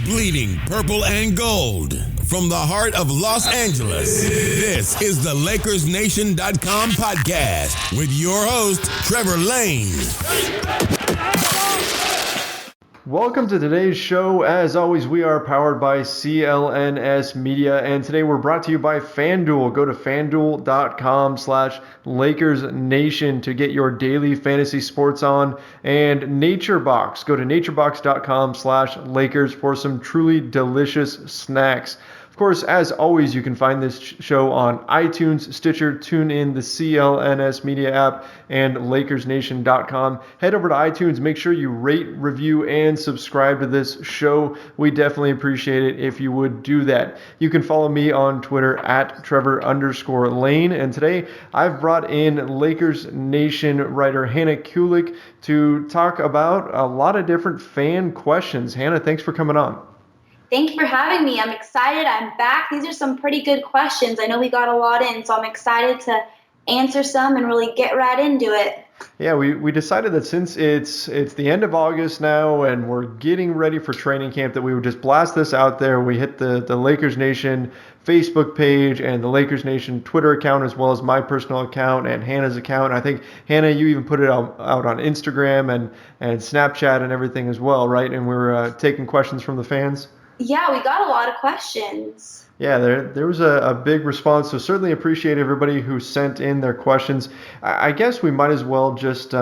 Bleeding purple and gold. From the heart of Los Angeles, this is the LakersNation.com podcast with your host, Trevor Lane. Welcome to today's show. As always, we are powered by CLNS Media, and today we're brought to you by FanDuel. Go to FanDuel.com/LakersNation to get your daily fantasy sports on, and NatureBox. Go to NatureBox.com/Lakers for some truly delicious snacks. Of course, as always, you can find this show on iTunes, Stitcher, TuneIn, the CLNS Media app, and LakersNation.com. Head over to iTunes. Make sure you rate, review, and subscribe to this show. We definitely appreciate it if you would do that. You can follow me on Twitter at Trevor_Lane. And today, I've brought in Lakers Nation writer Hannah Kulik to talk about a lot of different fan questions. Hannah, thanks for coming on. Thank you for having me. I'm excited. I'm back. These are some pretty good questions. I know we got a lot in, so I'm excited to answer some and really get right into it. Yeah, we decided that since it's the end of August now and we're getting ready for training camp, that we would just blast this out there. We hit the Lakers Nation Facebook page and the Lakers Nation Twitter account, as well as my personal account and Hannah's account. I think, Hannah, you even put it out on Instagram and Snapchat and everything as well, right? And we were taking questions from the fans. Yeah, we got a lot of questions. Yeah, there was a big response, so certainly appreciate everybody who sent in their questions. I guess we might as well just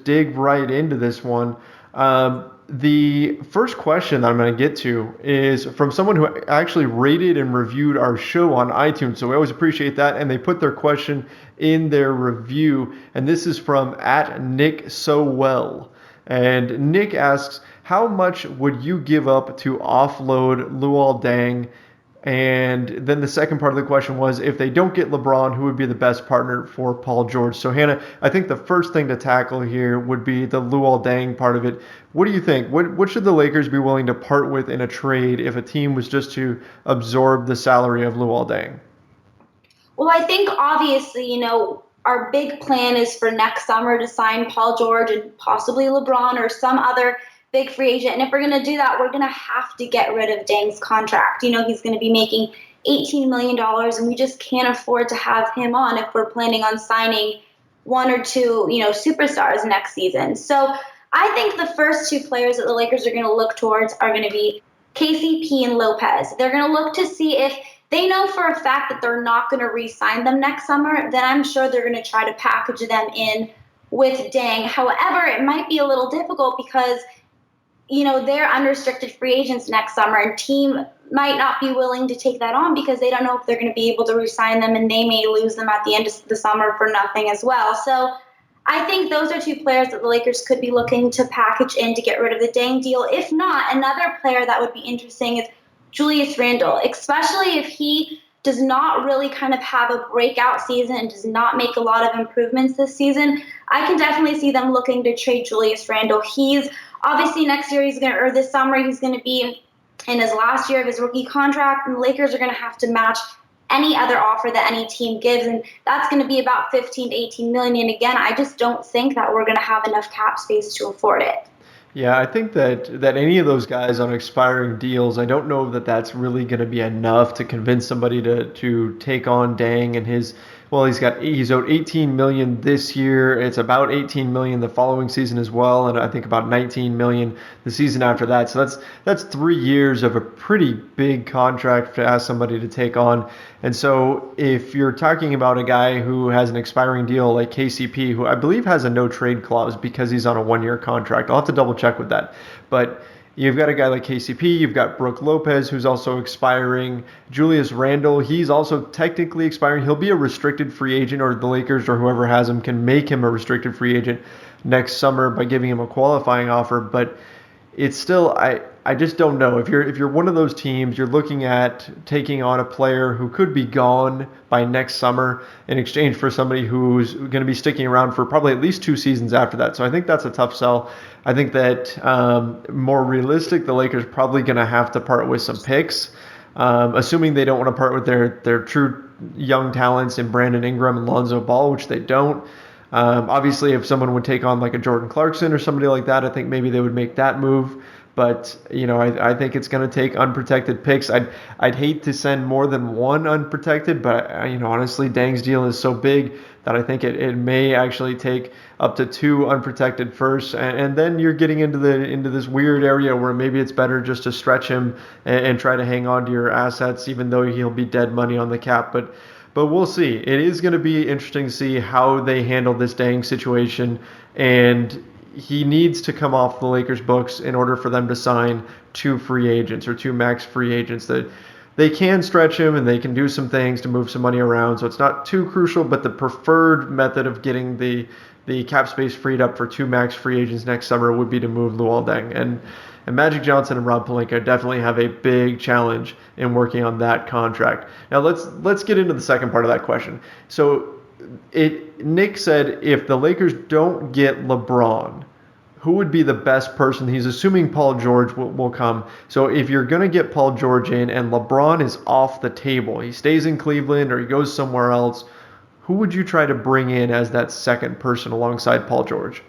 dig right into this one. The first question that I'm going to get to is from someone who actually rated and reviewed our show on iTunes, so we always appreciate that, and they put their question in their review, and this is from @NickSoWell. And Nick asks, how much would you give up to offload Luol Deng? And then the second part of the question was, if they don't get LeBron, who would be the best partner for Paul George? So Hannah, I think the first thing to tackle here would be the Luol Deng part of it. What do you think? What should the Lakers be willing to part with in a trade if a team was just to absorb the salary of Luol Deng? Well, I think obviously, our big plan is for next summer to sign Paul George and possibly LeBron or some other big free agent. And if we're going to do that, we're going to have to get rid of Deng's contract. He's going to be making $18 million, and we just can't afford to have him on if we're planning on signing one or two, superstars next season. So I think the first two players that the Lakers are going to look towards are going to be KCP and Lopez. They're going to look to see if they know for a fact that they're not going to re-sign them next summer, then I'm sure they're going to try to package them in with Deng. However, it might be a little difficult because, they're unrestricted free agents next summer, and team might not be willing to take that on because they don't know if they're going to be able to re-sign them, and they may lose them at the end of the summer for nothing as well. So I think those are two players that the Lakers could be looking to package in to get rid of the Deng deal. If not, another player that would be interesting is Julius Randle, especially if he does not really kind of have a breakout season and does not make a lot of improvements this season. I can definitely see them looking to trade Julius Randle. He's obviously this summer he's going to be in his last year of his rookie contract, and the Lakers are going to have to match any other offer that any team gives, and that's going to be about $15 to $18 million. And again, I just don't think that we're going to have enough cap space to afford it. Yeah, I think that any of those guys on expiring deals, I don't know that that's really going to be enough to convince somebody to take on Deng and he's owed $18 million this year. It's about $18 million the following season as well, and I think about $19 million the season after that. So that's 3 years of a pretty big contract to ask somebody to take on. And so if you're talking about a guy who has an expiring deal like KCP, who I believe has a no trade clause because he's on a 1-year contract, I'll have to double check with that, but you've got a guy like KCP, you've got Brook Lopez, who's also expiring. Julius Randle, he's also technically expiring. He'll be a restricted free agent, or the Lakers or whoever has him can make him a restricted free agent next summer by giving him a qualifying offer. But it's still, I just don't know. If you're one of those teams, you're looking at taking on a player who could be gone by next summer in exchange for somebody who's going to be sticking around for probably at least 2 seasons after that. So I think that's a tough sell. I think that more realistic, the Lakers probably going to have to part with some picks, assuming they don't want to part with their true young talents in Brandon Ingram and Lonzo Ball, which they don't. Obviously, if someone would take on like a Jordan Clarkson or somebody like that, I think maybe they would make that move. But, I think it's going to take unprotected picks. I'd hate to send more than one unprotected, but, honestly, Deng's deal is so big that I think it may actually take up to 2 unprotected firsts. And then you're getting into this weird area where maybe it's better just to stretch him and try to hang on to your assets, even though he'll be dead money on the cap. But we'll see. It is going to be interesting to see how they handle this Deng situation. And he needs to come off the Lakers books in order for them to sign 2 free agents or 2 max free agents. That they can stretch him and they can do some things to move some money around. So it's not too crucial, but the preferred method of getting the cap space freed up for 2 max free agents next summer would be to move Luol Deng. And Magic Johnson and Rob Pelinka definitely have a big challenge in working on that contract. Now let's get into the second part of that question. So Nick said if the Lakers don't get LeBron, who would be the best person? He's assuming Paul George will come. So if you're going to get Paul George in and LeBron is off the table, he stays in Cleveland or he goes somewhere else, who would you try to bring in as that second person alongside Paul George?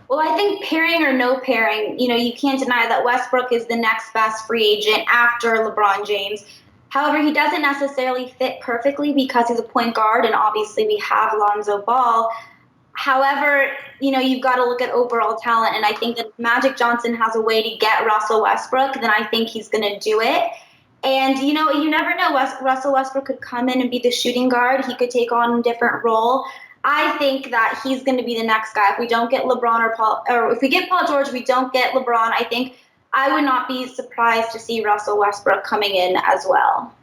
Well, I think pairing or no pairing, you can't deny that Westbrook is the next best free agent after LeBron James. However, he doesn't necessarily fit perfectly because he's a point guard, and obviously we have Lonzo Ball. However, you've got to look at overall talent, and I think that if Magic Johnson has a way to get Russell Westbrook, then I think he's going to do it. And, you never know. Russell Westbrook could come in and be the shooting guard. He could take on a different role. I think that he's going to be the next guy. If we don't get LeBron or if we get Paul George, we don't get LeBron, I think I would not be surprised to see Russell Westbrook coming in as well.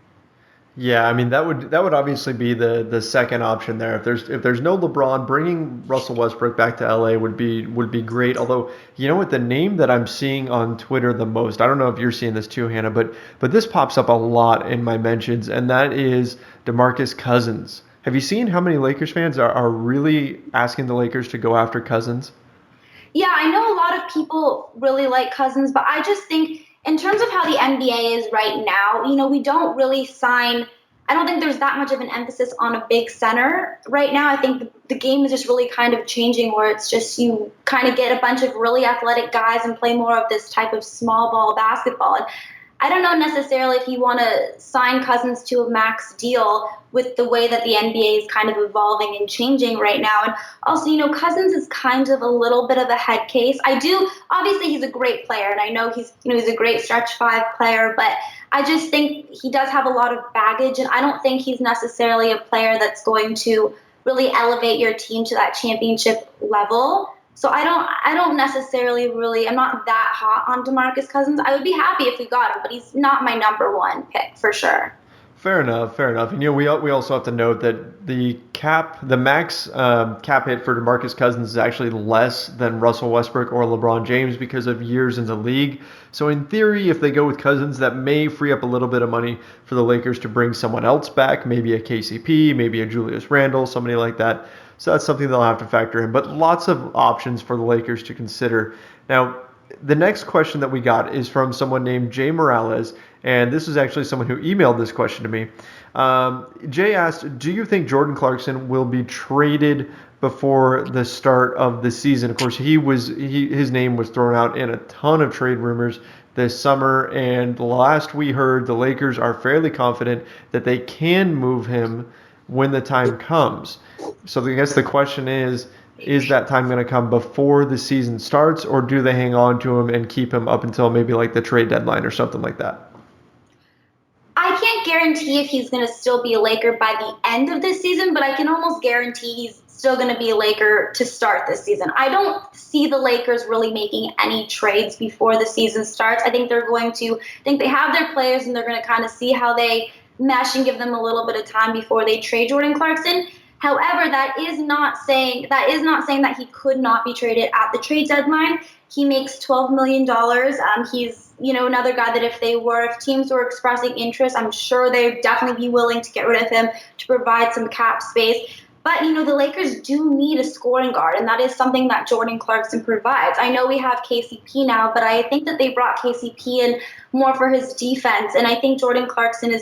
Yeah, I mean that would obviously be the second option there. If there's no LeBron, bringing Russell Westbrook back to LA would be great. Although the name that I'm seeing on Twitter the most, I don't know if you're seeing this too, Hannah, but this pops up a lot in my mentions, and that is DeMarcus Cousins. Have you seen how many Lakers fans are really asking the Lakers to go after Cousins? Yeah, I know a lot of people really like Cousins, but I just think in terms of how the NBA is right now, we don't really sign – I don't think there's that much of an emphasis on a big center right now. I think the game is just really kind of changing where it's just you kind of get a bunch of really athletic guys and play more of this type of small ball basketball. And I don't know necessarily if you want to sign Cousins to a max deal with the way that the NBA is kind of evolving and changing right now. And also, Cousins is kind of a little bit of a head case. Obviously he's a great player, and I know he's a great stretch 5 player, but I just think he does have a lot of baggage, and I don't think he's necessarily a player that's going to really elevate your team to that championship level. So I don't necessarily I'm not that hot on DeMarcus Cousins. I would be happy if we got him, but he's not my number 1 pick for sure. Fair enough. And we also have to note that the max cap hit for DeMarcus Cousins is actually less than Russell Westbrook or LeBron James because of years in the league. So in theory, if they go with Cousins, that may free up a little bit of money for the Lakers to bring someone else back, maybe a KCP, maybe a Julius Randle, somebody like that. So that's something they'll have to factor in. But lots of options for the Lakers to consider. Now, the next question that we got is from someone named Jay Morales, and this is actually someone who emailed this question to me. Jay asked, do you think Jordan Clarkson will be traded before the start of the season? Of course, his name was thrown out in a ton of trade rumors this summer, and last we heard, the Lakers are fairly confident that they can move him when the time comes. So I guess the question is that time going to come before the season starts, or do they hang on to him and keep him up until maybe like the trade deadline or something like that? I can't guarantee if he's going to still be a Laker by the end of this season, but I can almost guarantee he's still going to be a Laker to start this season. I don't see the Lakers really making any trades before the season starts. I think they have their players, and they're going to kind of see how they mesh and give them a little bit of time before they trade Jordan Clarkson. However, that is not saying that he could not be traded at the trade deadline. He makes $12 million. He's another guy that if teams were expressing interest, I'm sure they'd definitely be willing to get rid of him to provide some cap space. But, the Lakers do need a scoring guard, and that is something that Jordan Clarkson provides. I know we have KCP now, but I think that they brought KCP in more for his defense, and I think Jordan Clarkson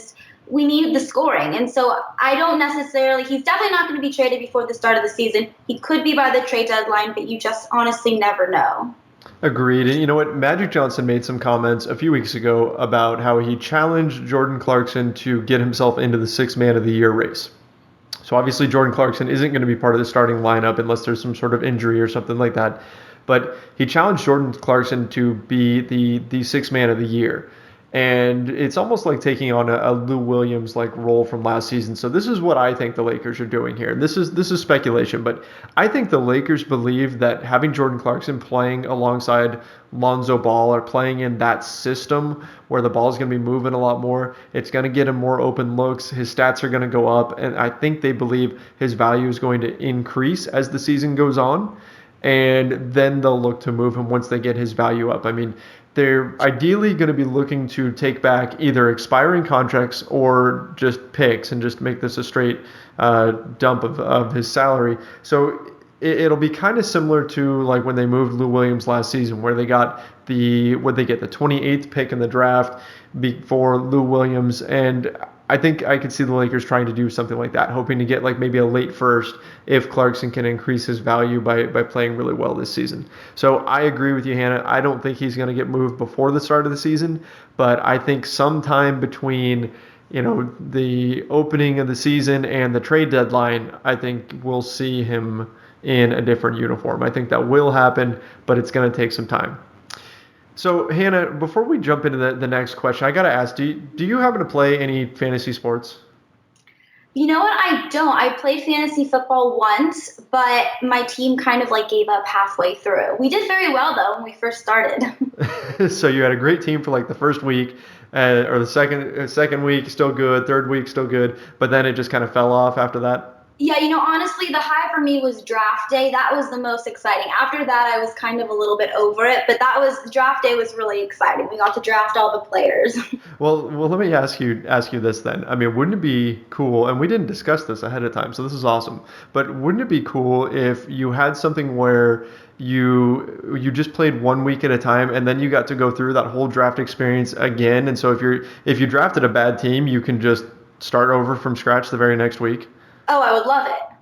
we need the scoring. And so he's definitely not going to be traded before the start of the season. He could be by the trade deadline, but you just honestly never know. Agreed. And you know what? Magic Johnson made some comments a few weeks ago about how he challenged Jordan Clarkson to get himself into the Sixth Man of the Year race. So obviously Jordan Clarkson isn't going to be part of the starting lineup unless there's some sort of injury or something like that. But he challenged Jordan Clarkson to be the Sixth Man of the Year. And it's almost like taking on a Lou Williams like role from last season. So this is what I think the Lakers are doing here. This is speculation, but I think the Lakers believe that having Jordan Clarkson playing alongside Lonzo Ball or playing in that system where the ball is going to be moving a lot more, it's going to get him more open looks. His stats are going to go up, and I think they believe his value is going to increase as the season goes on. And then they'll look to move him once they get his value up. I mean, they're ideally going to be looking to take back either expiring contracts or just picks and just make this a straight dump of his salary. So it'll be kind of similar to like when they moved Lou Williams last season, where they got the 28th pick in the draft for Lou Williams. And I think I could see the Lakers trying to do something like that, hoping to get like maybe a late first if Clarkson can increase his value by playing really well this season. So I agree with you, Hannah. I don't think he's going to get moved before the start of the season, but I think sometime between the opening of the season and the trade deadline, I think we'll see him in a different uniform. I think that will happen, but it's going to take some time. So, Hannah, before we jump into the next question, I got to ask, do you happen to play any fantasy sports? You know what? I don't. I played fantasy football once, but my team kind of like gave up halfway through. We did very well, though, when we first started. So you had a great team for like the first week, or the second week, still good, third week, still good, but then it just kind of fell off after that? Yeah, honestly, the high for me was draft day. That was the most exciting. After that, I was kind of a little bit over it, but draft day was really exciting. We got to draft all the players. Well, let me ask you this then. I mean, wouldn't it be cool, and we didn't discuss this ahead of time, so this is awesome, but wouldn't it be cool if you had something where you just played 1 week at a time, and then you got to go through that whole draft experience again? And so if you drafted a bad team, you can just start over from scratch the very next week? Oh, I would love it.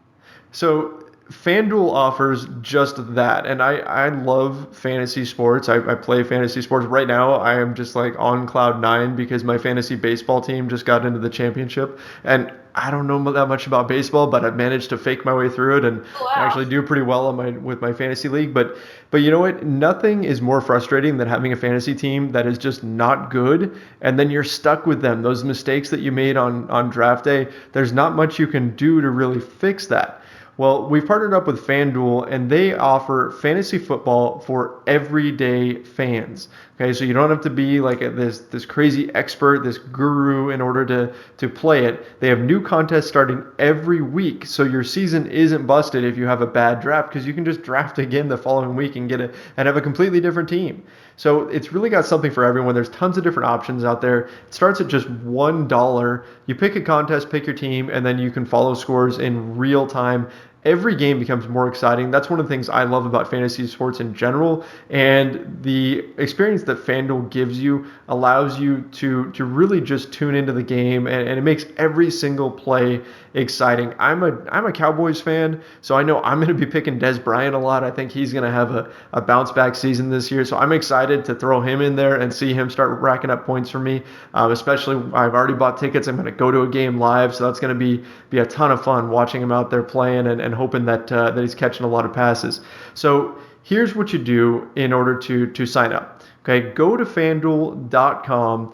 So FanDuel offers just that, and I love fantasy sports. I play fantasy sports. Right now, I am just like on cloud nine because my fantasy baseball team just got into the championship, and I don't know that much about baseball, but I've managed to fake my way through it and actually do pretty well with my fantasy league. But you know what? Nothing is more frustrating than having a fantasy team that is just not good, and then you're stuck with them. Those mistakes that you made on draft day, there's not much you can do to really fix that. Well, we've partnered up with FanDuel, and they offer fantasy football for everyday fans. Okay, so you don't have to be like this crazy expert, this guru in order to play it. They have new contests starting every week, so your season isn't busted if you have a bad draft, because you can just draft again the following week and have a completely different team. So it's really got something for everyone. There's tons of different options out there. It starts at just $1. You pick a contest, pick your team, and then you can follow scores in real time. Every game becomes more exciting. That's one of the things I love about fantasy sports in general. And the experience that FanDuel gives you allows you to really just tune into the game, and it makes every single play exciting. I'm a Cowboys fan, so I know I'm going to be picking Des Bryant a lot. I think he's going to have a bounce back season this year. So I'm excited to throw him in there and see him start racking up points for me. Especially, I've already bought tickets. I'm going to go to a game live, so that's going to be a ton of fun watching him out there playing and hoping that he's catching a lot of passes. So here's what you do in order to sign up. Okay, go to FanDuel.com,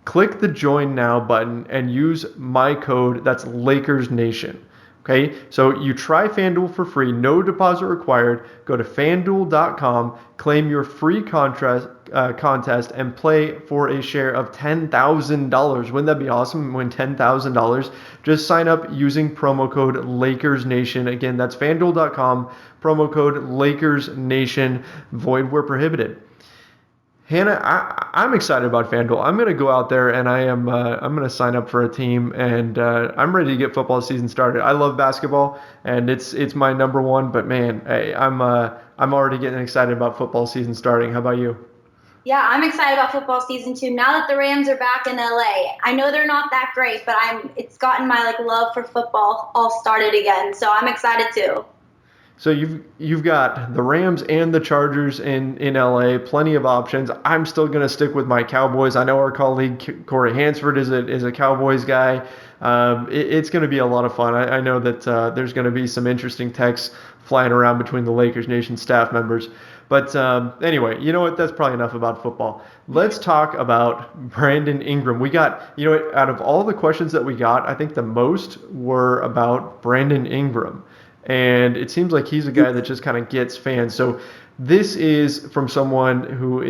click the Join Now button, and use my code. That's Lakers Nation. Okay, so you try FanDuel for free, no deposit required. Go to FanDuel.com, claim your free contest, and play for a share of $10,000. Wouldn't that be awesome? Win $10,000. Just sign up using promo code LakersNation. Again, that's FanDuel.com, promo code LakersNation. Void where prohibited. Hannah, I'm excited about FanDuel. I'm going to go out there and I'm going to sign up for a team, and I'm ready to get football season started. I love basketball, and it's my number one. But man, I'm already getting excited about football season starting. How about you? Yeah, I'm excited about football season too. Now that the Rams are back in LA, I know they're not that great, but it's gotten my love for football all started again. So I'm excited too. So you've got the Rams and the Chargers in LA, plenty of options. I'm still going to stick with my Cowboys. I know our colleague Corey Hansford is a Cowboys guy. It's going to be a lot of fun. I know that there's going to be some interesting texts flying around between the Lakers Nation staff members. But anyway, you know what? That's probably enough about football. Let's talk about Brandon Ingram. We got, out of all the questions that we got, I think the most were about Brandon Ingram. And it seems like he's a guy that just kind of gets fans. So this is from someone who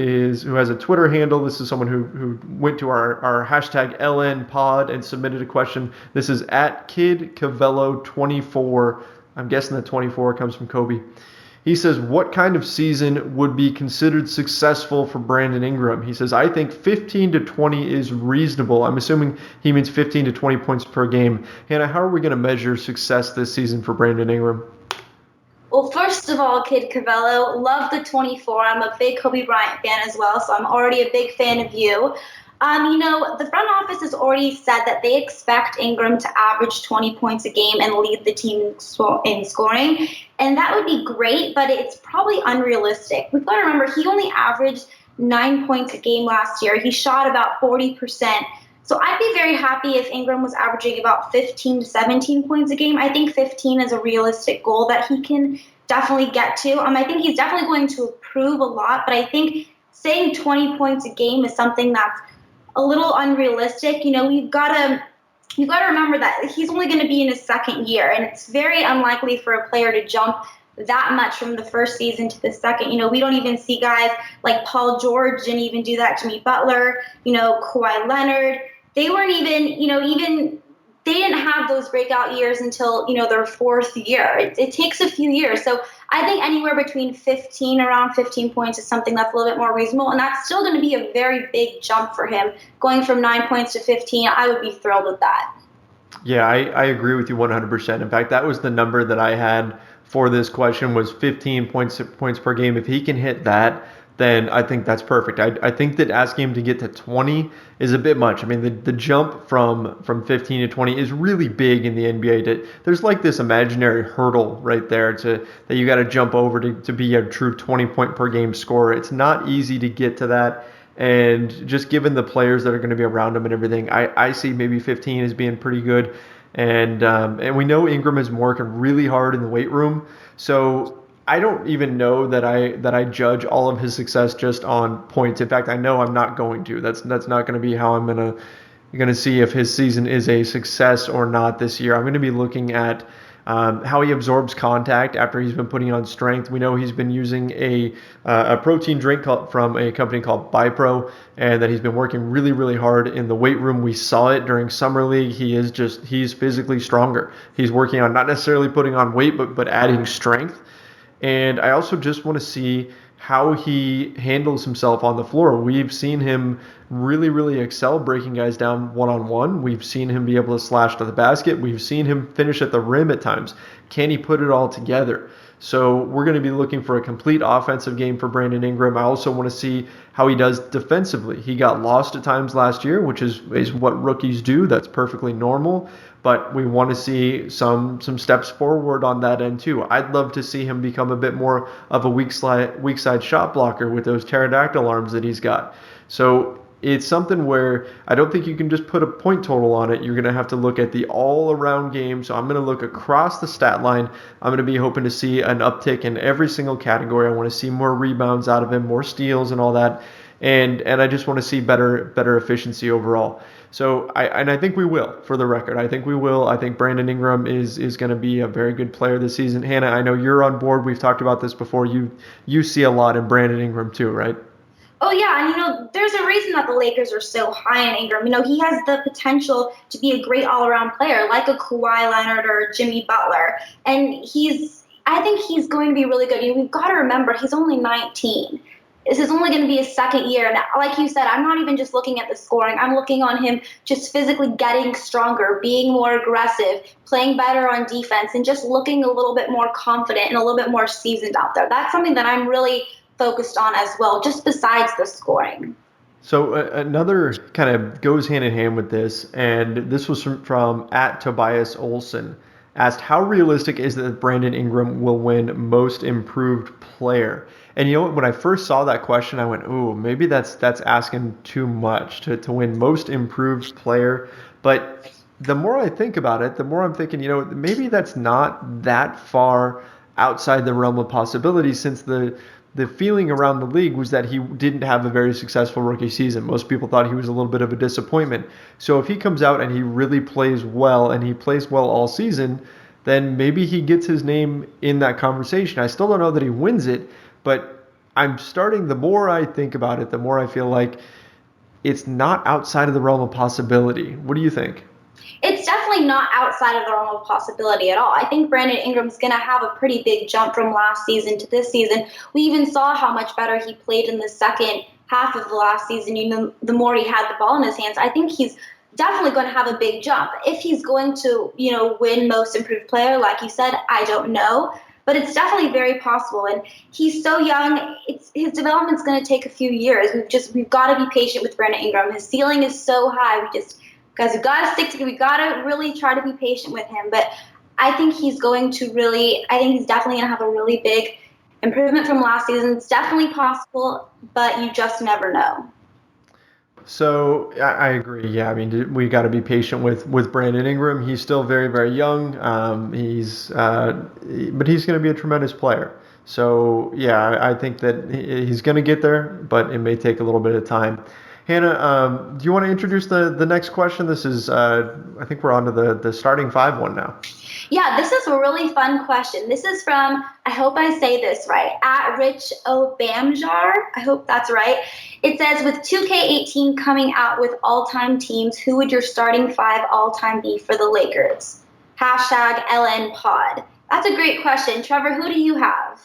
has a Twitter handle. This is someone who went to our hashtag LNPod and submitted a question. This is at KidCavello24. I'm guessing the 24 comes from Kobe. He says, what kind of season would be considered successful for Brandon Ingram? He says, I think 15 to 20 is reasonable. I'm assuming he means 15 to 20 points per game. Hannah, how are we going to measure success this season for Brandon Ingram? Well, first of all, Kid Cavello, love the 24. I'm a big Kobe Bryant fan as well, so I'm already a big fan of you. The front office has already said that they expect Ingram to average 20 points a game and lead the team in scoring. And that would be great, but it's probably unrealistic. We've got to remember, he only averaged 9 points a game last year. He shot about 40%. So I'd be very happy if Ingram was averaging about 15 to 17 points a game. I think 15 is a realistic goal that he can definitely get to. I think he's definitely going to improve a lot, but I think saying 20 points a game is something that's a little unrealistic. You've got to remember that he's only going to be in his second year, and it's very unlikely for a player to jump that much from the first season to the second. We don't even see guys like Paul George didn't even do that. Jimmy Butler, Kawhi Leonard, they weren't even they didn't have those breakout years until, their fourth year. It takes a few years. So I think anywhere between around 15 points is something that's a little bit more reasonable. And that's still going to be a very big jump for him. Going from 9 points to 15, I would be thrilled with that. Yeah, I agree with you 100%. In fact, that was the number that I had for this question was 15 points per game. If he can hit that, then I think that's perfect. I think that asking him to get to 20 is a bit much. I mean, the jump from 15 to 20 is really big in the NBA. There's like this imaginary hurdle right there that you got to jump over to be a true 20 point per game scorer. It's not easy to get to that. And just given the players that are going to be around him and everything, I see maybe 15 as being pretty good. And we know Ingram is working really hard in the weight room. So I don't even know that I judge all of his success just on points. In fact, I know I'm not going to. That's not going to be how I'm going to see if his season is a success or not this year. I'm going to be looking at how he absorbs contact after he's been putting on strength. We know he's been using a protein drink from a company called Bipro, and that he's been working really, really hard in the weight room. We saw it during summer league. He's physically stronger. He's working on not necessarily putting on weight, but adding strength. And I also just want to see how he handles himself on the floor. We've seen him really, really excel breaking guys down one-on-one. We've seen him be able to slash to the basket. We've seen him finish at the rim at times. Can he put it all together? So we're going to be looking for a complete offensive game for Brandon Ingram. I also want to see how he does defensively. He got lost at times last year, which is what rookies do. That's perfectly normal. But we want to see some steps forward on that end too. I'd love to see him become a bit more of a weak side shot blocker with those pterodactyl arms that he's got. So it's something where I don't think you can just put a point total on it. You're going to have to look at the all-around game. So I'm going to look across the stat line. I'm going to be hoping to see an uptick in every single category. I want to see more rebounds out of him, more steals and all that. And I just want to see better efficiency overall. So I think we will, for the record. I think we will. I think Brandon Ingram is going to be a very good player this season. Hannah, I know you're on board. We've talked about this before. You see a lot in Brandon Ingram too, right? Oh, yeah, and, there's a reason that the Lakers are so high on Ingram. He has the potential to be a great all-around player, like a Kawhi Leonard or Jimmy Butler. And I think he's going to be really good. We've got to remember, he's only 19. This is only going to be his second year. And like you said, I'm not even just looking at the scoring. I'm looking on him just physically getting stronger, being more aggressive, playing better on defense, and just looking a little bit more confident and a little bit more seasoned out there. That's something that I'm really focused on as well, just besides the scoring. So another kind of goes hand in hand with this, and this was from at Tobias Olson. asked, how realistic is it that Brandon Ingram will win Most Improved Player? And you know what? When I first saw that question, I went, "Ooh, maybe that's asking too much to win Most Improved Player." But the more I think about it, the more I'm thinking, maybe that's not that far outside the realm of possibility, since the feeling around the league was that he didn't have a very successful rookie season. Most people thought he was a little bit of a disappointment. So if he comes out and he really plays well, and he plays well all season, then maybe he gets his name in that conversation. I still don't know that he wins it, but the more I think about it, the more I feel like it's not outside of the realm of possibility. What do you think? It's definitely not outside of the realm of possibility at all. I think Brandon Ingram's going to have a pretty big jump from last season to this season. We even saw how much better he played in the second half of the last season, the more he had the ball in his hands. I think he's definitely going to have a big jump. If he's going to, win Most Improved Player, like you said, I don't know. But it's definitely very possible. And he's so young. His development's going to take a few years. We've got to be patient with Brandon Ingram. His ceiling is so high. Guys, we've got to stick together. We've got to really try to be patient with him. But I think he's definitely going to have a really big improvement from last season. It's definitely possible, but you just never know. So I agree. Yeah, I mean, we got to be patient with Brandon Ingram. He's still very, very young. But he's going to be a tremendous player. So yeah, I think that he's going to get there, but it may take a little bit of time. Hannah, do you want to introduce the next question? This is, I think we're on to the starting five one now. Yeah, this is a really fun question. This is from, I hope I say this right, at Rich Obamjar. I hope that's right. It says, with 2K18 coming out with all-time teams, who would your starting five all-time be for the Lakers? Hashtag LN Pod. That's a great question. Trevor, who do you have?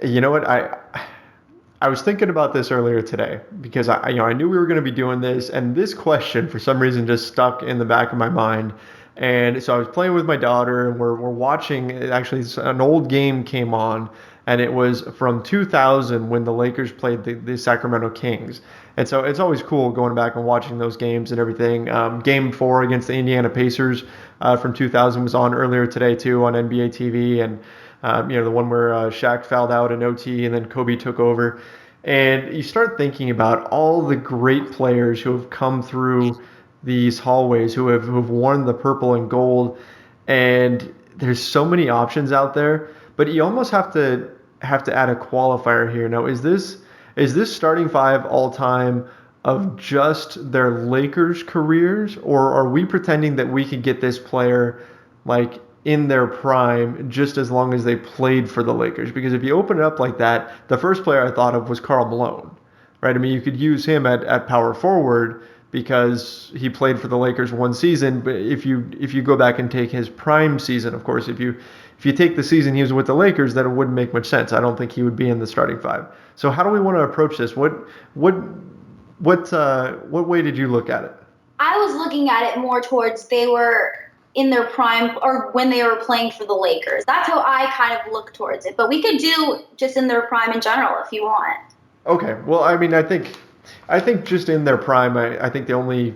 You know what? I was thinking about this earlier today because I knew we were going to be doing this, and this question for some reason just stuck in the back of my mind. And so I was playing with my daughter, and we're watching. Actually, an old game came on, and it was from 2000 when the Lakers played the Sacramento Kings. And so it's always cool going back and watching those games and everything. Game 4 against the Indiana Pacers from 2000 was on earlier today too on NBA TV, and the one where Shaq fouled out in OT and then Kobe took over. And you start thinking about all the great players who have come through these hallways, who have worn the purple and gold, and there's so many options out there. But you almost have to add a qualifier here. Now, is this starting five all time of just their Lakers careers, or are we pretending that we could get this player like in their prime just as long as they played for the Lakers? Because if you open it up like that, the first player I thought of was Karl Malone, right? I mean, you could use him at power forward because he played for the Lakers one season. But if you go back and take his prime season, of course, if you take the season he was with the Lakers, then it wouldn't make much sense. I don't think he would be in the starting five. So how do we want to approach this? What way did you look at it? I was looking at it more towards they were in their prime or when they were playing for the Lakers. That's how I kind of look towards it. But we could do just in their prime in general if you want. Okay. Well, I mean, I think just in their prime, I think the only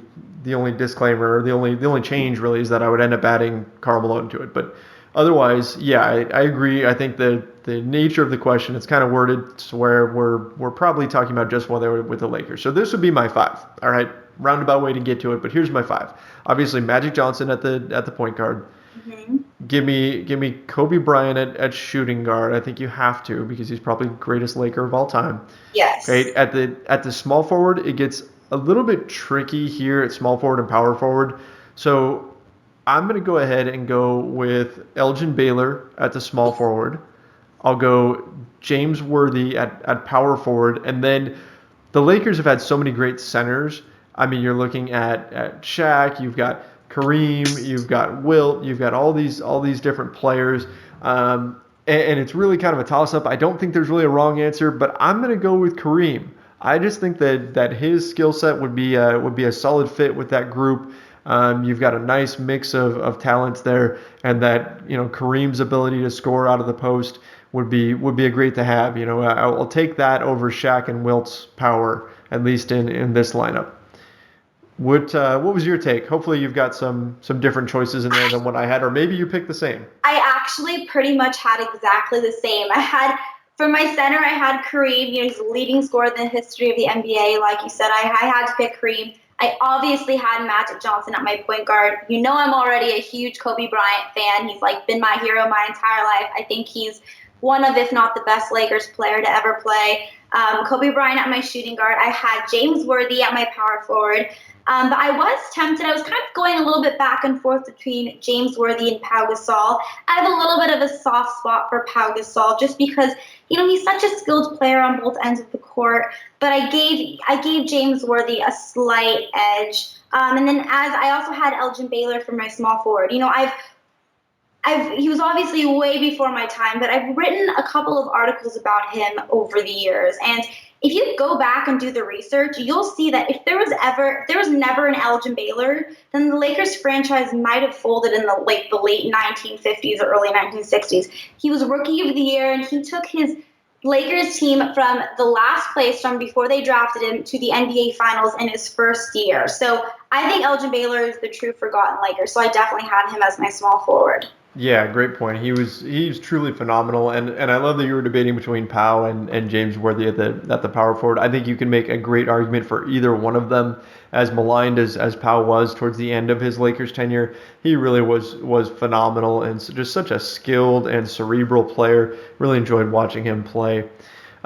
disclaimer, or the only change really is that I would end up adding Karl Malone to it. But otherwise, yeah, I agree. I think the nature of the question, it's kind of worded to where we're probably talking about just while they were with the Lakers. So this would be my five. All right. Roundabout way to get to it, but here's my five. Obviously, Magic Johnson at the point guard. Mm-hmm. Give me Kobe Bryant at shooting guard. I think you have to, because he's probably the greatest Laker of all time. Yes. Okay. At the small forward, it gets a little bit tricky here at small forward and power forward. So I'm going to go ahead and go with Elgin Baylor at the small forward. I'll go James Worthy at power forward, and then the Lakers have had so many great centers. I mean, you're looking at Shaq, you've got Kareem, you've got Wilt, you've got all these different players, and it's really kind of a toss-up. I don't think there's really a wrong answer, but I'm going to go with Kareem. I just think that his skill set would be a solid fit with that group. You've got a nice mix of talents there, and that Kareem's ability to score out of the post would be a great to have. I'll take that over Shaq and Wilt's power, at least in this lineup. What was your take? Hopefully you've got some different choices in there than what I had, or maybe you picked the same. I actually pretty much had exactly the same. For my center, I had Kareem. He's the leading scorer in the history of the NBA. Like you said, I had to pick Kareem. I obviously had Magic Johnson at my point guard. I'm already a huge Kobe Bryant fan. He's been my hero my entire life. I think he's one of, if not the best Lakers player to ever play. Kobe Bryant at my shooting guard. I had James Worthy at my power forward. But I was tempted. I was kind of going a little bit back and forth between James Worthy and Pau Gasol. I have a little bit of a soft spot for Pau Gasol just because, he's such a skilled player on both ends of the court. But I gave James Worthy a slight edge. And then I also had Elgin Baylor for my small forward. He was obviously way before my time, but I've written a couple of articles about him over the years. And if you go back and do the research, you'll see that if there was never an Elgin Baylor, then the Lakers franchise might have folded in the late 1950s or early 1960s. He was Rookie of the Year, and he took his Lakers team from the last place from before they drafted him to the NBA Finals in his first year. So I think Elgin Baylor is the true forgotten Laker. So I definitely had him as my small forward. Yeah, great point. He's truly phenomenal, and I love that you were debating between Pau and James Worthy at the power forward. I think you can make a great argument for either one of them. As maligned as Pau was towards the end of his Lakers tenure, he really was phenomenal and just such a skilled and cerebral player. Really enjoyed watching him play.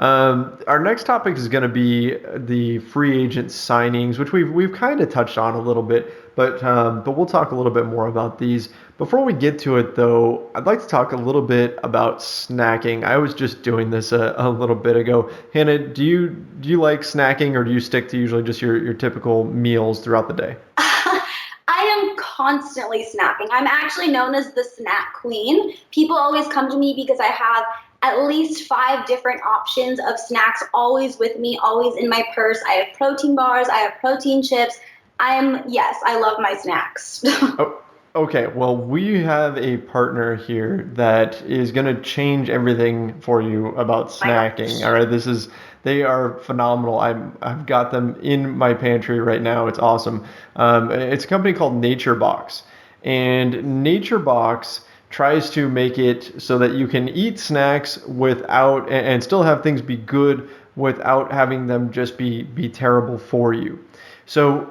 Our next topic is going to be the free agent signings, which we've kind of touched on a little bit, but we'll talk a little bit more about these. Before we get to it, though, I'd like to talk a little bit about snacking. I was just doing this a little bit ago. Hannah, do you like snacking, or do you stick to usually just your typical meals throughout the day? I am constantly snacking. I'm actually known as the snack queen. People always come to me because I have at least 5 different options of snacks always with me, always in my purse. I have protein bars. I have protein chips. I love my snacks. Oh, okay. Well, we have a partner here that is going to change everything for you about snacking. All right. They are phenomenal. I've got them in my pantry right now. It's awesome. It's a company called Nature Box, and Nature Box tries to make it so that you can eat snacks without and still have things be good without having them just be terrible for you. So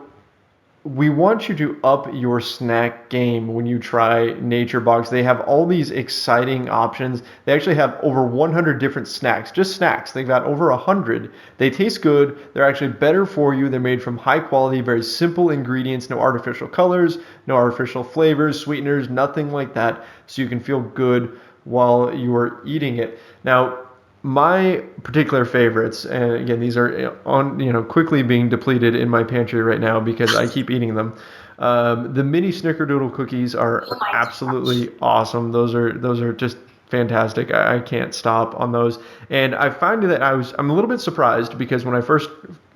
we want you to up your snack game when you try Nature Box. They have all these exciting options. They actually have over 100 different snacks, just snacks. They've got over 100. They taste good. They're actually better for you. They're made from high quality, very simple ingredients, no artificial colors, no artificial flavors, sweeteners, nothing like that. So you can feel good while you are eating it. Now, my particular favorites, and again, these are quickly being depleted in my pantry right now because I keep eating them. The mini snickerdoodle cookies are absolutely awesome. Those are just fantastic. I can't stop on those. And I find that I'm a little bit surprised because when I first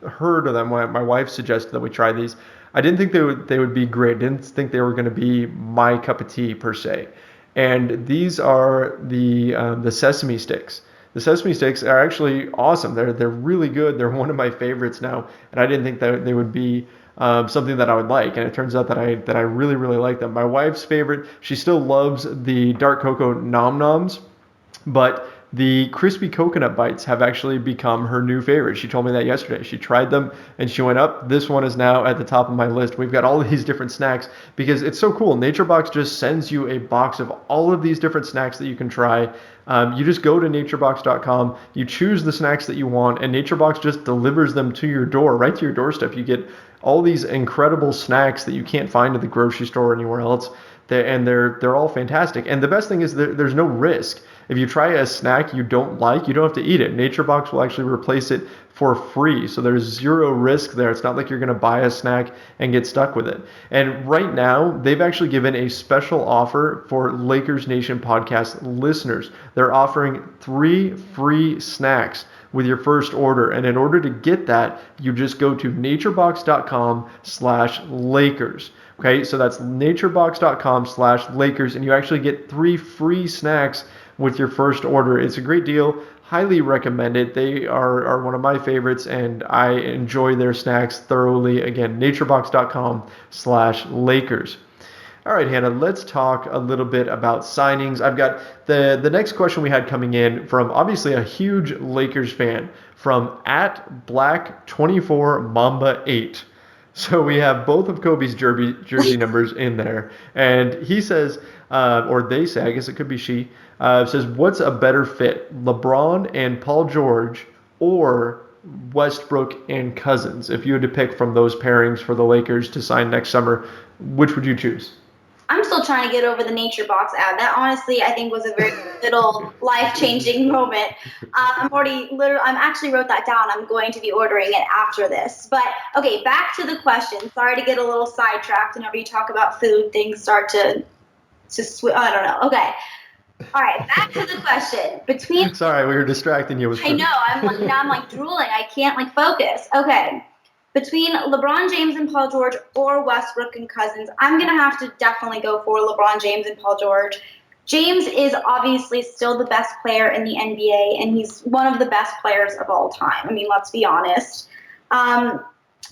heard of them, my wife suggested that we try these. I didn't think they would be great. Didn't think they were going to be my cup of tea per se. And these are the sesame sticks. The sesame sticks are actually awesome. They're really good. They're one of my favorites now, and I didn't think that they would be something that I would like. And it turns out that I really, really like them. My wife's favorite, she still loves the dark cocoa nom noms, but the crispy coconut bites have actually become her new favorite. She told me that yesterday. She tried them and she went up. This one is now at the top of my list. We've got all these different snacks because it's so cool. Nature Box just sends you a box of all of these different snacks that you can try. You just go to naturebox.com, you choose the snacks that you want, and NatureBox just delivers them to your door, right to your doorstep. You get all these incredible snacks that you can't find at the grocery store or anywhere else. They're all fantastic. And the best thing is there's no risk. If you try a snack you don't like, you don't have to eat it. NatureBox will actually replace it for free. So there's zero risk there. It's not like you're going to buy a snack and get stuck with it. And right now, they've actually given a special offer for Lakers Nation podcast listeners. They're offering 3 free snacks with your first order. And in order to get that, you just go to naturebox.com/Lakers. Okay, so that's naturebox.com/Lakers, and you actually get 3 free snacks with your first order. It's a great deal. highly recommend it. They are one of my favorites, and I enjoy their snacks thoroughly. Again, naturebox.com/Lakers. All right, Hannah, let's talk a little bit about signings. I've got the next question we had coming in from obviously a huge Lakers fan from @Black24Mamba8. So we have both of Kobe's jersey numbers in there. And he says, or they say, I guess it could be she, says, what's a better fit, LeBron and Paul George or Westbrook and Cousins? If you had to pick from those pairings for the Lakers to sign next summer, which would you choose? I'm still trying to get over the Nature Box ad. That honestly, I think, was a very little life-changing moment. I'm actually wrote that down. I'm going to be ordering it after this. But okay, back to the question. Sorry to get a little sidetracked. Whenever you talk about food, things start to I don't know. Okay. All right, back to the question. Sorry, we were distracting you with food. I know. I'm drooling. I can't focus. Okay. Between LeBron James and Paul George or Westbrook and Cousins, I'm going to have to definitely go for LeBron James and Paul George. James is obviously still the best player in the NBA, and he's one of the best players of all time. I mean, let's be honest.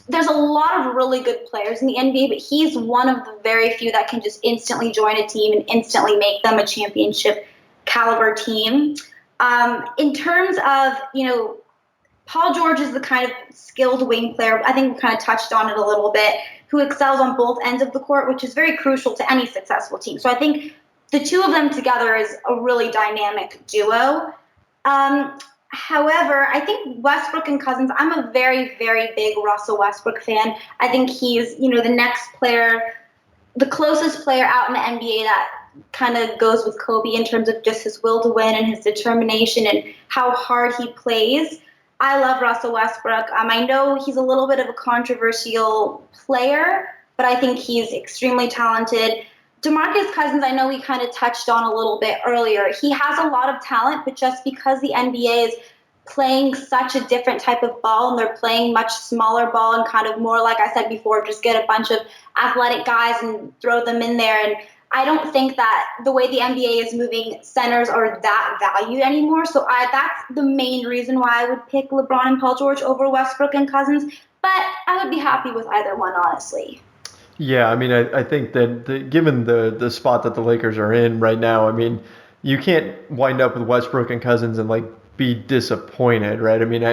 There's a lot of really good players in the NBA, but he's one of the very few that can just instantly join a team and instantly make them a championship caliber team. In terms of, Paul George is the kind of skilled wing player, I think we kind of touched on it a little bit, who excels on both ends of the court, which is very crucial to any successful team. So I think the two of them together is a really dynamic duo. However, I think Westbrook and Cousins, I'm a very, very big Russell Westbrook fan. I think he's, the next player, the closest player out in the NBA that kind of goes with Kobe in terms of just his will to win and his determination and how hard he plays. I love Russell Westbrook. I know he's a little bit of a controversial player, but I think he's extremely talented. DeMarcus Cousins, I know we kind of touched on a little bit earlier. He has a lot of talent, but just because the NBA is playing such a different type of ball and they're playing much smaller ball and kind of more, like I said before, just get a bunch of athletic guys and throw them in there. And I don't think that the way the NBA is moving, centers are that valued anymore. So that's the main reason why I would pick LeBron and Paul George over Westbrook and Cousins. But I would be happy with either one, honestly. Yeah, I mean, I think that given the spot that the Lakers are in right now, I mean, you can't wind up with Westbrook and Cousins and be disappointed, right? I mean,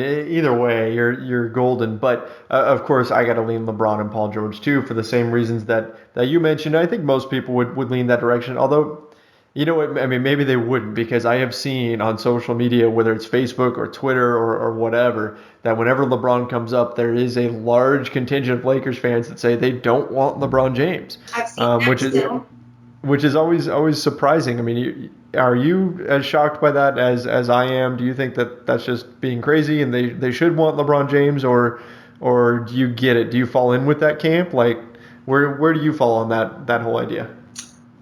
either way, you're golden. But of course, I got to lean LeBron and Paul George too for the same reasons that you mentioned. I think most people would lean that direction. Although, you know what? I mean, maybe they wouldn't, because I have seen on social media, whether it's Facebook or Twitter or whatever, that whenever LeBron comes up, there is a large contingent of Lakers fans that say they don't want LeBron James. I've seen that which is always surprising. I mean, are you as shocked by that as I am? Do you think that that's just being crazy and they should want LeBron James, or do you get it? Do you fall in with that camp? Where do you fall on that whole idea?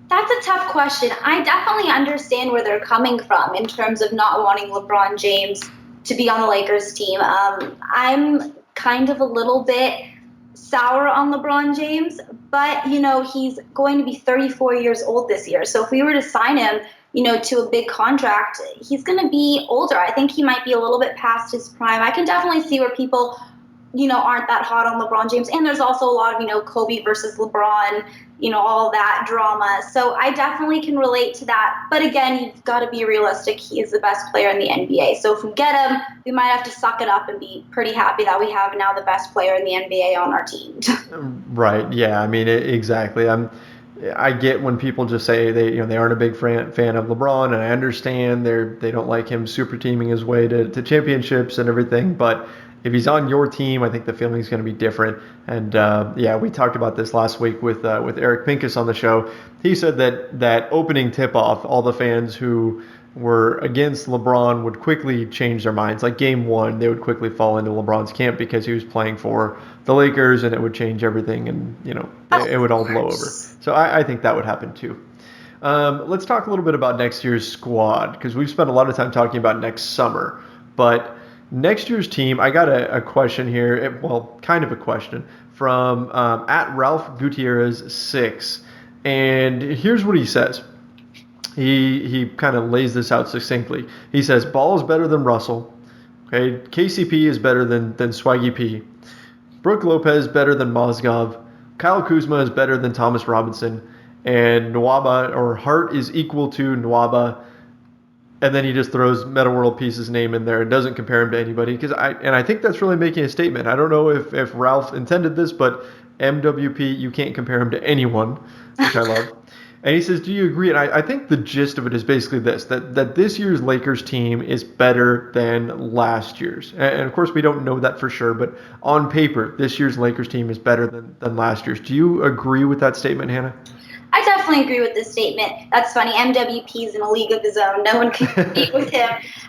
That's a tough question. I definitely understand where they're coming from in terms of not wanting LeBron James to be on the Lakers team. I'm kind of a little bit sour on LeBron James, but, he's going to be 34 years old this year. So if we were to sign him, to a big contract, he's going to be older. I think he might be a little bit past his prime. I can definitely see where people, aren't that hot on LeBron James. And there's also a lot of, Kobe versus LeBron, all that drama. So I definitely can relate to that. But again, you've got to be realistic. He is the best player in the NBA. So if we get him, we might have to suck it up and be pretty happy that we have now the best player in the NBA on our team. Right. Yeah. I mean, exactly. I get when people just say they aren't a big fan of LeBron, and I understand they don't like him super teaming his way to championships and everything. But if he's on your team, I think the feeling is going to be different. And we talked about this last week with Eric Pincus on the show. He said that opening tip-off, all the fans who were against LeBron would quickly change their minds. Like game one, they would quickly fall into LeBron's camp because he was playing for the Lakers, and it would change everything, and it would all blow over. So I think that would happen too. Let's talk a little bit about next year's squad, because we've spent a lot of time talking about next summer. But next year's team, I got a question here, kind of a question, from @Ralph Gutierrez 6. And here's what he says. he kind of lays this out succinctly. He says, Ball is better than Russell. Okay, KCP is better than Swaggy P. Brook Lopez better than Mozgov. Kyle Kuzma is better than Thomas Robinson. And Nwaba or Hart is equal to Nwaba. And then he just throws Meta World Peace's name in there and doesn't compare him to anybody. I think that's really making a statement. I don't know if Ralph intended this, but MWP, you can't compare him to anyone, which I love. And he says, do you agree? And I think the gist of it is basically this, that this year's Lakers team is better than last year's. And of course, we don't know that for sure, but on paper, this year's Lakers team is better than last year's. Do you agree with that statement, Hannah? I definitely agree with this statement. That's funny. MWP's in a league of his own. No one can compete with him.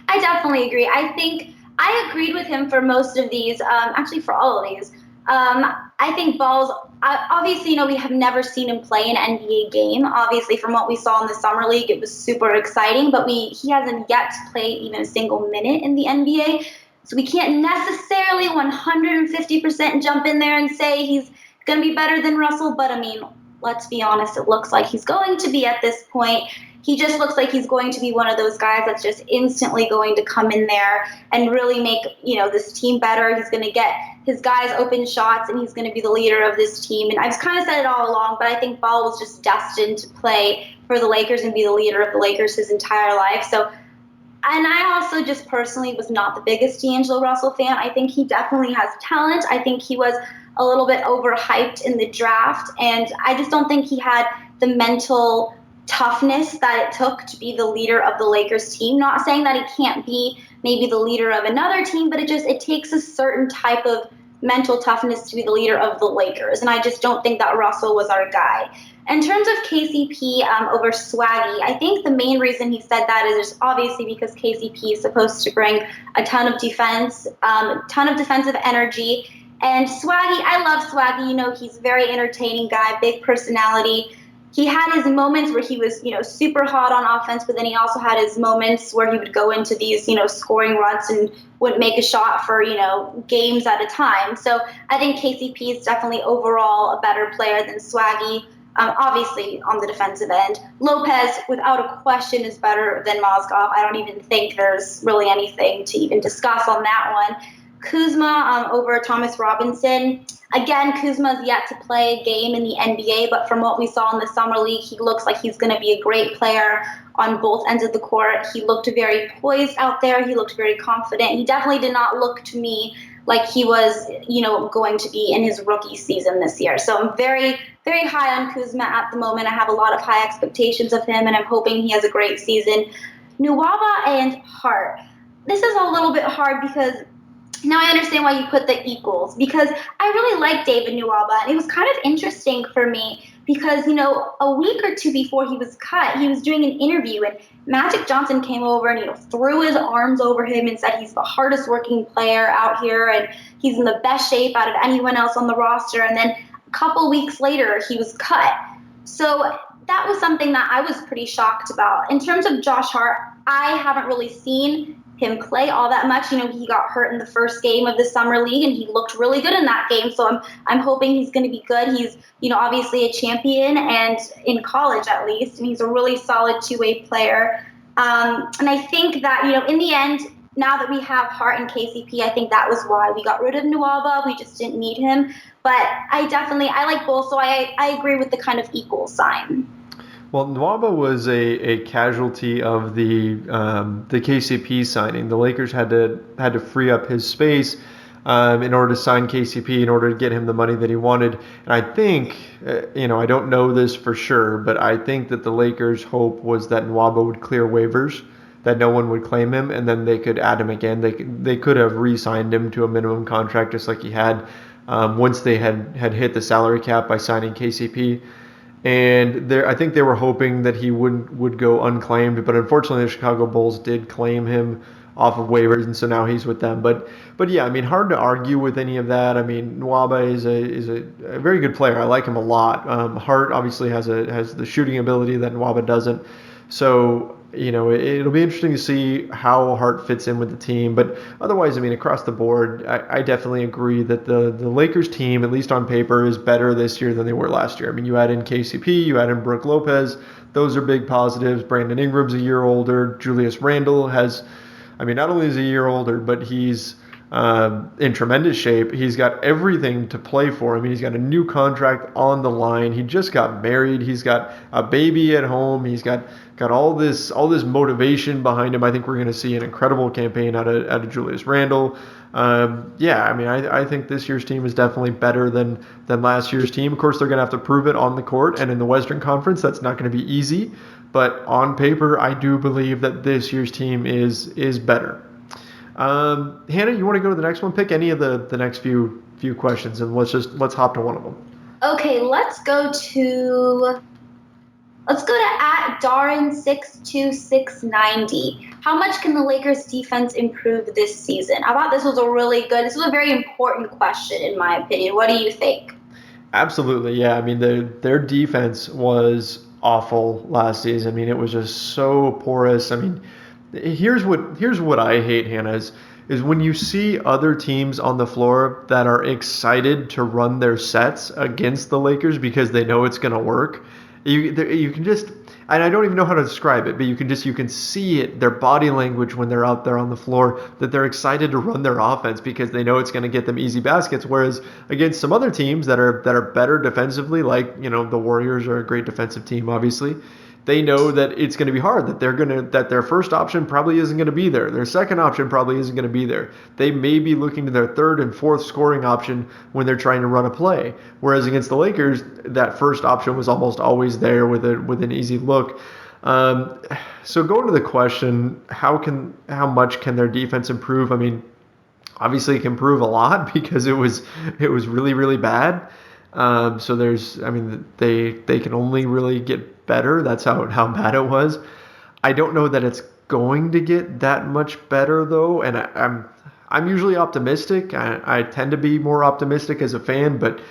I definitely agree. I think I agreed with him for most of these, actually for all of these. I think Ball's, obviously, we have never seen him play an NBA game. Obviously, from what we saw in the Summer League, it was super exciting, but he hasn't yet played even a single minute in the NBA. So we can't necessarily 150% jump in there and say he's going to be better than Russell, but let's be honest, it looks like he's going to be at this point. He just looks like he's going to be one of those guys that's just instantly going to come in there and really make, this team better. He's going to get his guys open shots, and he's going to be the leader of this team. And I've kind of said it all along, but I think Ball was just destined to play for the Lakers and be the leader of the Lakers his entire life. So, and I also just personally was not the biggest D'Angelo Russell fan. I think he definitely has talent. I think he was a little bit overhyped in the draft, and I just don't think he had the mental toughness that it took to be the leader of the Lakers team. Not saying that he can't be maybe the leader of another team, but it takes a certain type of mental toughness to be the leader of the Lakers, and I just don't think that Russell was our guy. In terms of KCP over Swaggy, I think the main reason he said that is just obviously because KCP is supposed to bring a ton of defense, a ton of defensive energy. And Swaggy, I love Swaggy. He's a very entertaining guy, big personality. He had his moments where he was, super hot on offense, but then he also had his moments where he would go into these, scoring runs and wouldn't make a shot for, games at a time. So I think KCP is definitely overall a better player than Swaggy. Obviously, on the defensive end. Lopez, without a question, is better than Mozgov. I don't even think there's really anything to even discuss on that one. Kuzma over Thomas Robinson. Again, Kuzma's yet to play a game in the NBA, but from what we saw in the Summer League, he looks like he's going to be a great player on both ends of the court. He looked very poised out there. He looked very confident. He definitely did not look to me like he was, going to be in his rookie season this year. So I'm very, very high on Kuzma at the moment. I have a lot of high expectations of him, and I'm hoping he has a great season. Nwaba and Hart. This is a little bit hard because now I understand why you put the equals, because I really like David Nwaba, and it was kind of interesting for me because, a week or two before he was cut, he was doing an interview, and Magic Johnson came over and, threw his arms over him and said he's the hardest working player out here and he's in the best shape out of anyone else on the roster. And then a couple weeks later, he was cut. So that was something that I was pretty shocked about. In terms of Josh Hart, I haven't really seen him play all that much. He got hurt in the first game of the Summer League, and he looked really good in that game. So I'm hoping he's going to be good. He's, obviously a champion, and in college at least, and he's a really solid two-way player. And I think that, in the end, now that we have Hart and KCP, I think that was why we got rid of Nwaba. We just didn't need him. But I like both, so I agree with the kind of equal sign. Well, Nwaba was a casualty of the KCP signing. The Lakers had to free up his space in order to sign KCP, in order to get him the money that he wanted. And I think, I don't know this for sure, but I think that the Lakers' hope was that Nwaba would clear waivers, that no one would claim him, and then they could add him again. They could have re-signed him to a minimum contract just like he had once they had hit the salary cap by signing KCP. And I think they were hoping that he would go unclaimed, but unfortunately the Chicago Bulls did claim him off of waivers, and so now he's with them. But yeah, hard to argue with any of that. Nwaba is a very good player. I like him a lot. Hart obviously has the shooting ability that Nwaba doesn't. So, it'll be interesting to see how Hart fits in with the team. But otherwise, across the board, I definitely agree that the Lakers team, at least on paper, is better this year than they were last year. You add in KCP, you add in Brook Lopez. Those are big positives. Brandon Ingram's a year older. Julius Randle has, not only is he a year older, but he's in tremendous shape. He's got everything to play for. He's got a new contract on the line. He just got married. He's got a baby at home. He's got all this motivation behind him. I think we're going to see an incredible campaign out of Julius Randle. I think this year's team is definitely better than last year's team. Of course, they're going to have to prove it on the court, and in the Western Conference, that's not going to be easy. But on paper, I do believe that this year's team is better. Hannah, you want to go to the next one? Pick any of the next few questions, and let's hop to one of them. Okay, let's go to @Darren62690. How much can the Lakers defense improve this season? I thought this was a very important question in my opinion. What do you think? Absolutely, yeah. Their defense was awful last season. It was just so porous. Here's what I hate, Hannah, is when you see other teams on the floor that are excited to run their sets against the Lakers because they know it's going to work. You can just, and I don't even know how to describe it, but you can see it, their body language when they're out there on the floor, that they're excited to run their offense because they know it's going to get them easy baskets. Whereas against some other teams that are better defensively, like the Warriors are a great defensive team, obviously. They know that it's going to be hard, that their first option probably isn't going to be there. Their second option probably isn't going to be there. They may be looking to their third and fourth scoring option when they're trying to run a play. Whereas against the Lakers, that first option was almost always there with an easy look. So going to the question, how much can their defense improve? Obviously it can improve a lot because it was really, really bad. So they can only really get better. That's how bad it was. I don't know that it's going to get that much better though, and I'm usually optimistic. I tend to be more optimistic as a fan, but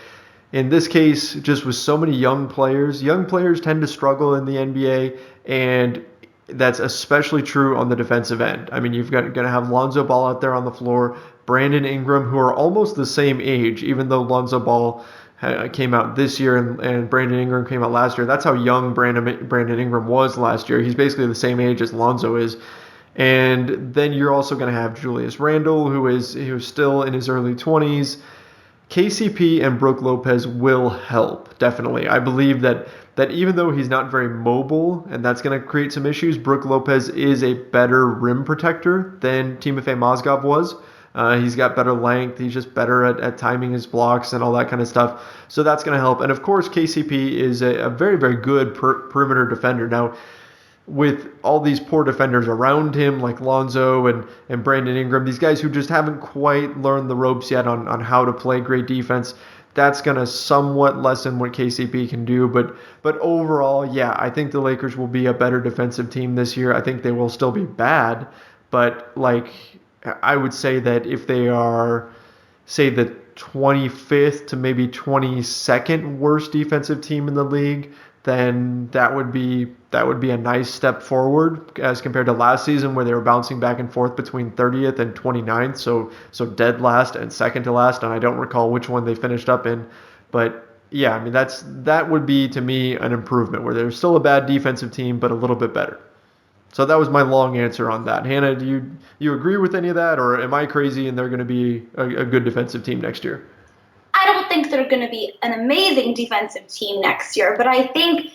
in this case, just with so many young players tend to struggle in the NBA, and that's especially true on the defensive end. You've got going to have Lonzo Ball out there on the floor, Brandon Ingram, who are almost the same age, even though Lonzo Ball came out this year and Brandon Ingram came out last year. That's how young Brandon Ingram was last year. He's basically the same age as Lonzo is. And then you're also going to have Julius Randle, who's still in his early 20s. KCP and Brook Lopez will help, definitely. I believe that even though he's not very mobile, and that's going to create some issues, Brook Lopez is a better rim protector than Timofey Mozgov was. He's got better length. He's just better at timing his blocks and all that kind of stuff. So that's going to help. And of course, KCP is a very, very good perimeter defender. Now, with all these poor defenders around him, like Lonzo and Brandon Ingram, these guys who just haven't quite learned the ropes yet on how to play great defense, that's going to somewhat lessen what KCP can do. But overall, yeah, I think the Lakers will be a better defensive team this year. I think they will still be bad, but I would say that if they are, say, the 25th to maybe 22nd worst defensive team in the league, then that would be a nice step forward as compared to last season where they were bouncing back and forth between 30th and 29th, so dead last and second to last, and I don't recall which one they finished up in. But yeah, that would be to me an improvement where they're still a bad defensive team but a little bit better. So that was my long answer on that. Hannah, do you agree with any of that, or am I crazy and they're going to be a good defensive team next year? I don't think they're going to be an amazing defensive team next year, but I think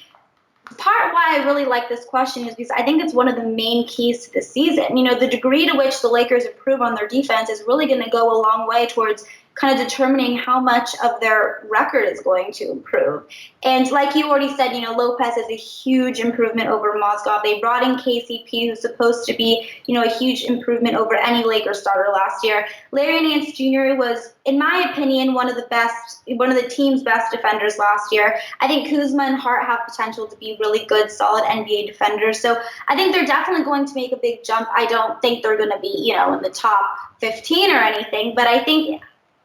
part why I really like this question is because I think it's one of the main keys to the season. The degree to which the Lakers improve on their defense is really going to go a long way towards kind of determining how much of their record is going to improve. And like you already said, Lopez is a huge improvement over Mozgov. They brought in KCP, who's supposed to be, a huge improvement over any Lakers starter last year. Larry Nance Jr. was, in my opinion, one of the team's best defenders last year. I think Kuzma and Hart have potential to be really good, solid NBA defenders. So I think they're definitely going to make a big jump. I don't think they're going to be, in the top 15 or anything, but I think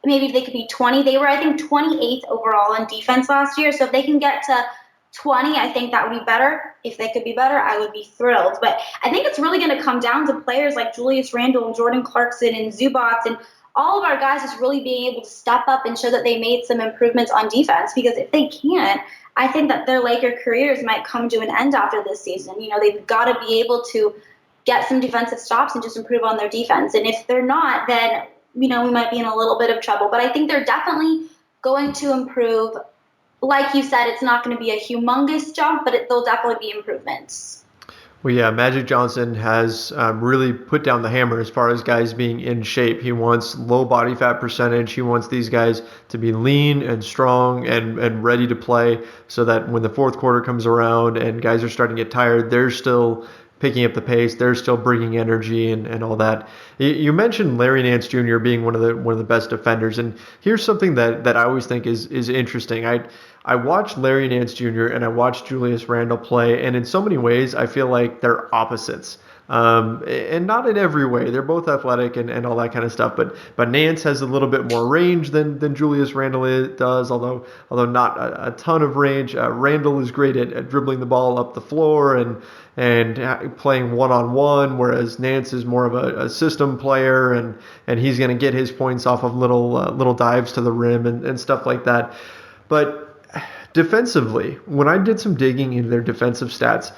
maybe if they could be 20. They were, I think, 28th overall in defense last year. So if they can get to 20, I think that would be better. If they could be better, I would be thrilled. But I think it's really going to come down to players like Julius Randle and Jordan Clarkson and Zubats and all of our guys just really being able to step up and show that they made some improvements on defense. Because if they can't, I think that their Laker careers might come to an end after this season. You know, they've got to be able to get some defensive stops and just improve on their defense. And if they're not, then, you know, we might be in a little bit of trouble. But I think they're definitely going to improve. Like you said, it's not going to be a humongous jump, but there'll definitely be improvements. Well, yeah, Magic Johnson has really put down the hammer as far as guys being in shape. He wants low body fat percentage. He wants these guys to be lean and strong and ready to play so that when the fourth quarter comes around and guys are starting to get tired, they're still picking up the pace. They're still bringing energy and all that. You mentioned Larry Nance Jr. being one of the best defenders, and here's something that I always think is interesting. I watched Larry Nance Jr. and I watched Julius Randle play, and in so many ways I feel like they're opposites. And not in every way. They're both athletic and all that kind of stuff. But Nance has a little bit more range than Julius Randle does, although not a ton of range. Randle is great at dribbling the ball up the floor and playing one-on-one, whereas Nance is more of a system player and he's going to get his points off of little dives to the rim and stuff like that. But defensively, when I did some digging into their defensive stats,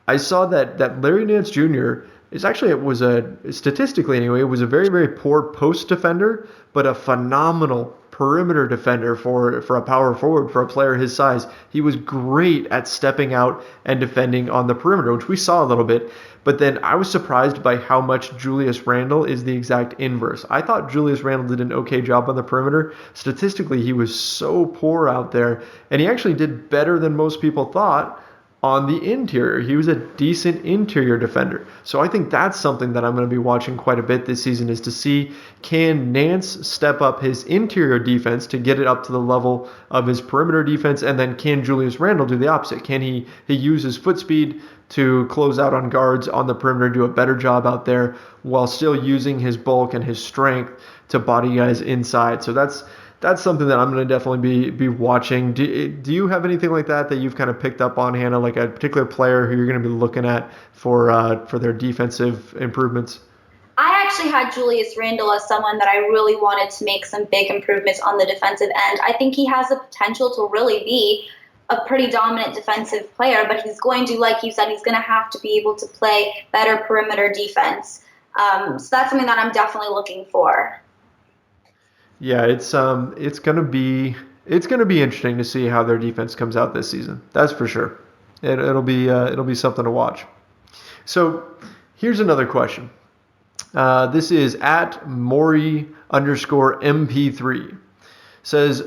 I saw that Larry Nance Jr. Statistically anyway, it was a very, very poor post defender, but a phenomenal perimeter defender for a power forward, for a player his size. He was great at stepping out and defending on the perimeter, which we saw a little bit. But then I was surprised by how much Julius Randle is the exact inverse. I thought Julius Randle did an okay job on the perimeter. Statistically, he was so poor out there, and he actually did better than most people thought on the interior. He was a decent interior defender. So I think that's something that I'm going to be watching quite a bit this season, is to see, can Nance step up his interior defense to get it up to the level of his perimeter defense, and then can Julius Randle do the opposite? Can he use his foot speed to close out on guards on the perimeter, do a better job out there while still using his bulk and his strength to body guys inside? So that's something that I'm going to definitely be watching. Do you have anything like that you've kind of picked up on, Hannah, like a particular player who you're going to be looking at for their defensive improvements? I actually had Julius Randle as someone that I really wanted to make some big improvements on the defensive end. I think he has the potential to really be a pretty dominant defensive player, but he's going to, like you said, he's going to have to be able to play better perimeter defense. So that's something that I'm definitely looking for. Yeah, it's gonna be interesting to see how their defense comes out this season. That's for sure. It'll be something to watch. So here's another question. This is at Maury_MP3. Says,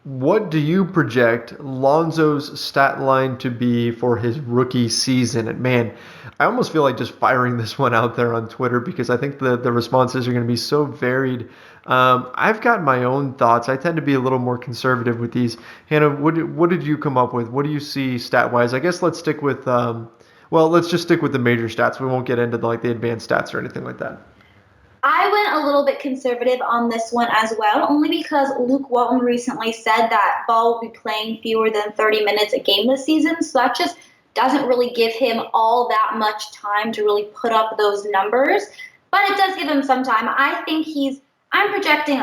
what do you project Lonzo's stat line to be for his rookie season? And man, I almost feel like just firing this one out there on Twitter because I think the responses are going to be so varied. I've got my own thoughts. I tend to be a little more conservative with these. Hannah, what did you come up with? What do you see stat-wise? I guess let's stick with let's just stick with the major stats. We won't get into the advanced stats or anything like that. I went a little bit conservative on this one as well, only because Luke Walton recently said that Ball will be playing fewer than 30 minutes a game this season, so that just doesn't really give him all that much time to really put up those numbers, but it does give him some time. I'm projecting,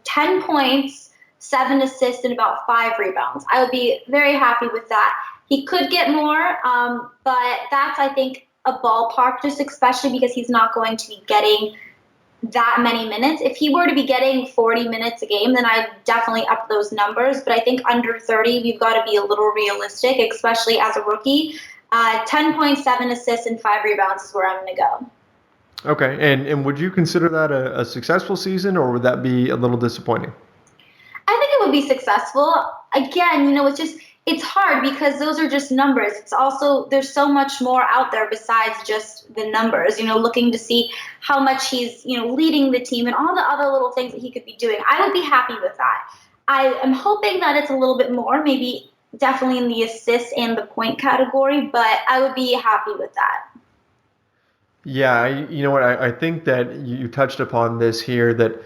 10 points, 7 assists, and about 5 rebounds. I would be very happy with that. He could get more, but that's, I think, a ballpark, just especially because he's not going to be getting that many minutes. If he were to be getting 40 minutes a game, then I'd definitely up those numbers. But I think under 30, we've got to be a little realistic, especially as a rookie. 10.7 assists and 5 rebounds is where I'm going to go. Okay, and would you consider that a successful season, or would that be a little disappointing? I think it would be successful. Again, it's hard because those are just numbers. It's also, there's so much more out there besides just the numbers, looking to see how much he's, leading the team and all the other little things that he could be doing. I would be happy with that. I am hoping that it's a little bit more, maybe definitely in the assist and the point category, but I would be happy with that. Yeah, you know what? I think that you touched upon this here, that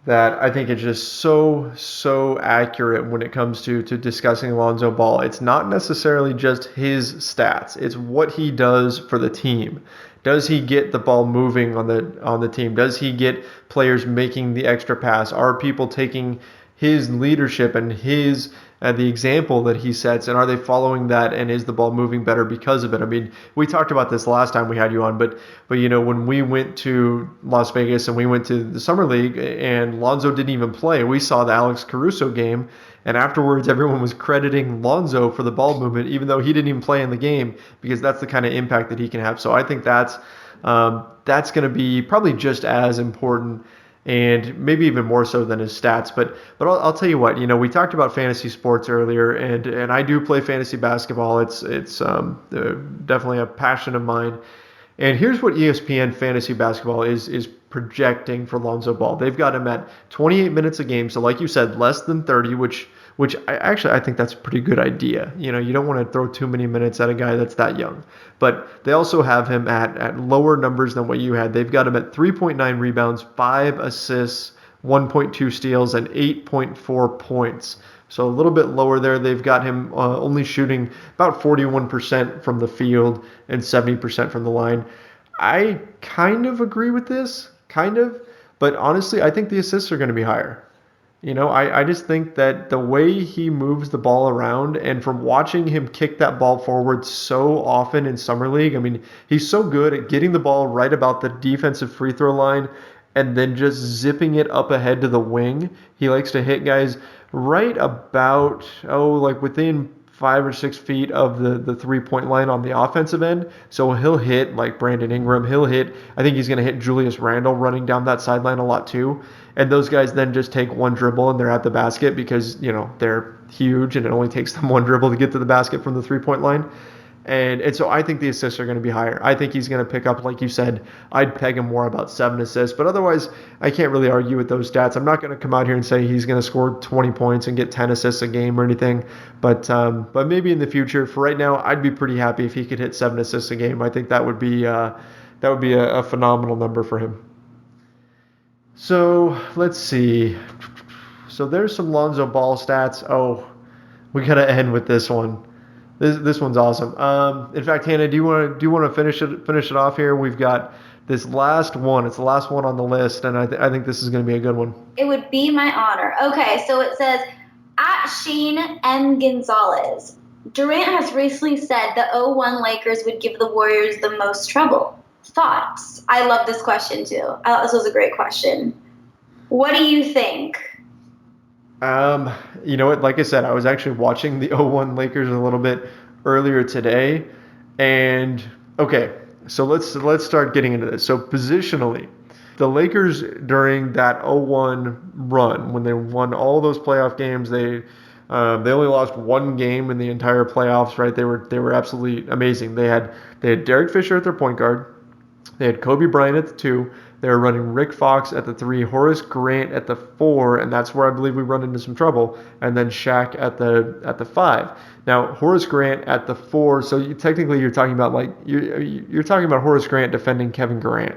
that I think is just so accurate when it comes to discussing Lonzo Ball. It's not necessarily just his stats. It's what he does for the team. Does he get the ball moving on the team? Does he get players making the extra pass? Are people taking his leadership and his the example that he sets, and are they following that, and is the ball moving better because of it? I mean, we talked about this last time we had you on, but when we went to Las Vegas and we went to the Summer League and Lonzo didn't even play, we saw the Alex Caruso game, and afterwards everyone was crediting Lonzo for the ball movement even though he didn't even play in the game, because that's the kind of impact that he can have. So I think that's going to be probably just as important, and maybe even more so than his stats. But I'll tell you what, we talked about fantasy sports earlier, and I do play fantasy basketball. It's definitely a passion of mine. And here's what ESPN Fantasy Basketball is projecting for Lonzo Ball. They've got him at 28 minutes a game, so like you said, less than 30, which I think that's a pretty good idea. You don't want to throw too many minutes at a guy that's that young. But they also have him at lower numbers than what you had. They've got him at 3.9 rebounds, 5 assists, 1.2 steals, and 8.4 points. So a little bit lower there. They've got him only shooting about 41% from the field and 70% from the line. I kind of agree with this, but honestly, I think the assists are going to be higher. I just think that the way he moves the ball around, and from watching him kick that ball forward so often in Summer League, I mean, he's so good at getting the ball right about the defensive free throw line and then just zipping it up ahead to the wing. He likes to hit guys right about, within 5 or 6 feet of the 3-point line on the offensive end. So he'll hit like Brandon Ingram. I think he's going to hit Julius Randle running down that sideline a lot too. And those guys then just take one dribble and they're at the basket because, they're huge and it only takes them one dribble to get to the basket from the 3-point line. And so I think the assists are going to be higher. I think he's going to pick up, like you said, I'd peg him more about 7 assists. But otherwise, I can't really argue with those stats. I'm not going to come out here and say he's going to score 20 points and get 10 assists a game or anything. But maybe in the future. For right now, I'd be pretty happy if he could hit 7 assists a game. I think that would be a phenomenal number for him. So let's see. So there's some Lonzo Ball stats. Oh, we got to end with this one. This one's awesome. In fact, Hannah, do you want to finish it off here? We've got this last one. It's the last one on the list, and I think this is going to be a good one. It would be my honor. Okay, so it says, at Shane M. Gonzalez, Durant has recently said the 0-1 Lakers would give the Warriors the most trouble. Thoughts? I love this question too. I thought this was a great question. What do you think? You know what? Like I said, I was actually watching the 0-1 Lakers a little bit earlier today, and okay, so let's start getting into this. So positionally, the Lakers during that 0-1 run, when they won all those playoff games, they only lost one game in the entire playoffs. Right? They were absolutely amazing. They had Derek Fisher at their point guard. They had Kobe Bryant at the 2. They were running Rick Fox at the 3, Horace Grant at the 4, and that's where I believe we run into some trouble. And then Shaq at the 5. Now Horace Grant at the 4. So technically, you're talking about you're talking about Horace Grant defending Kevin Durant,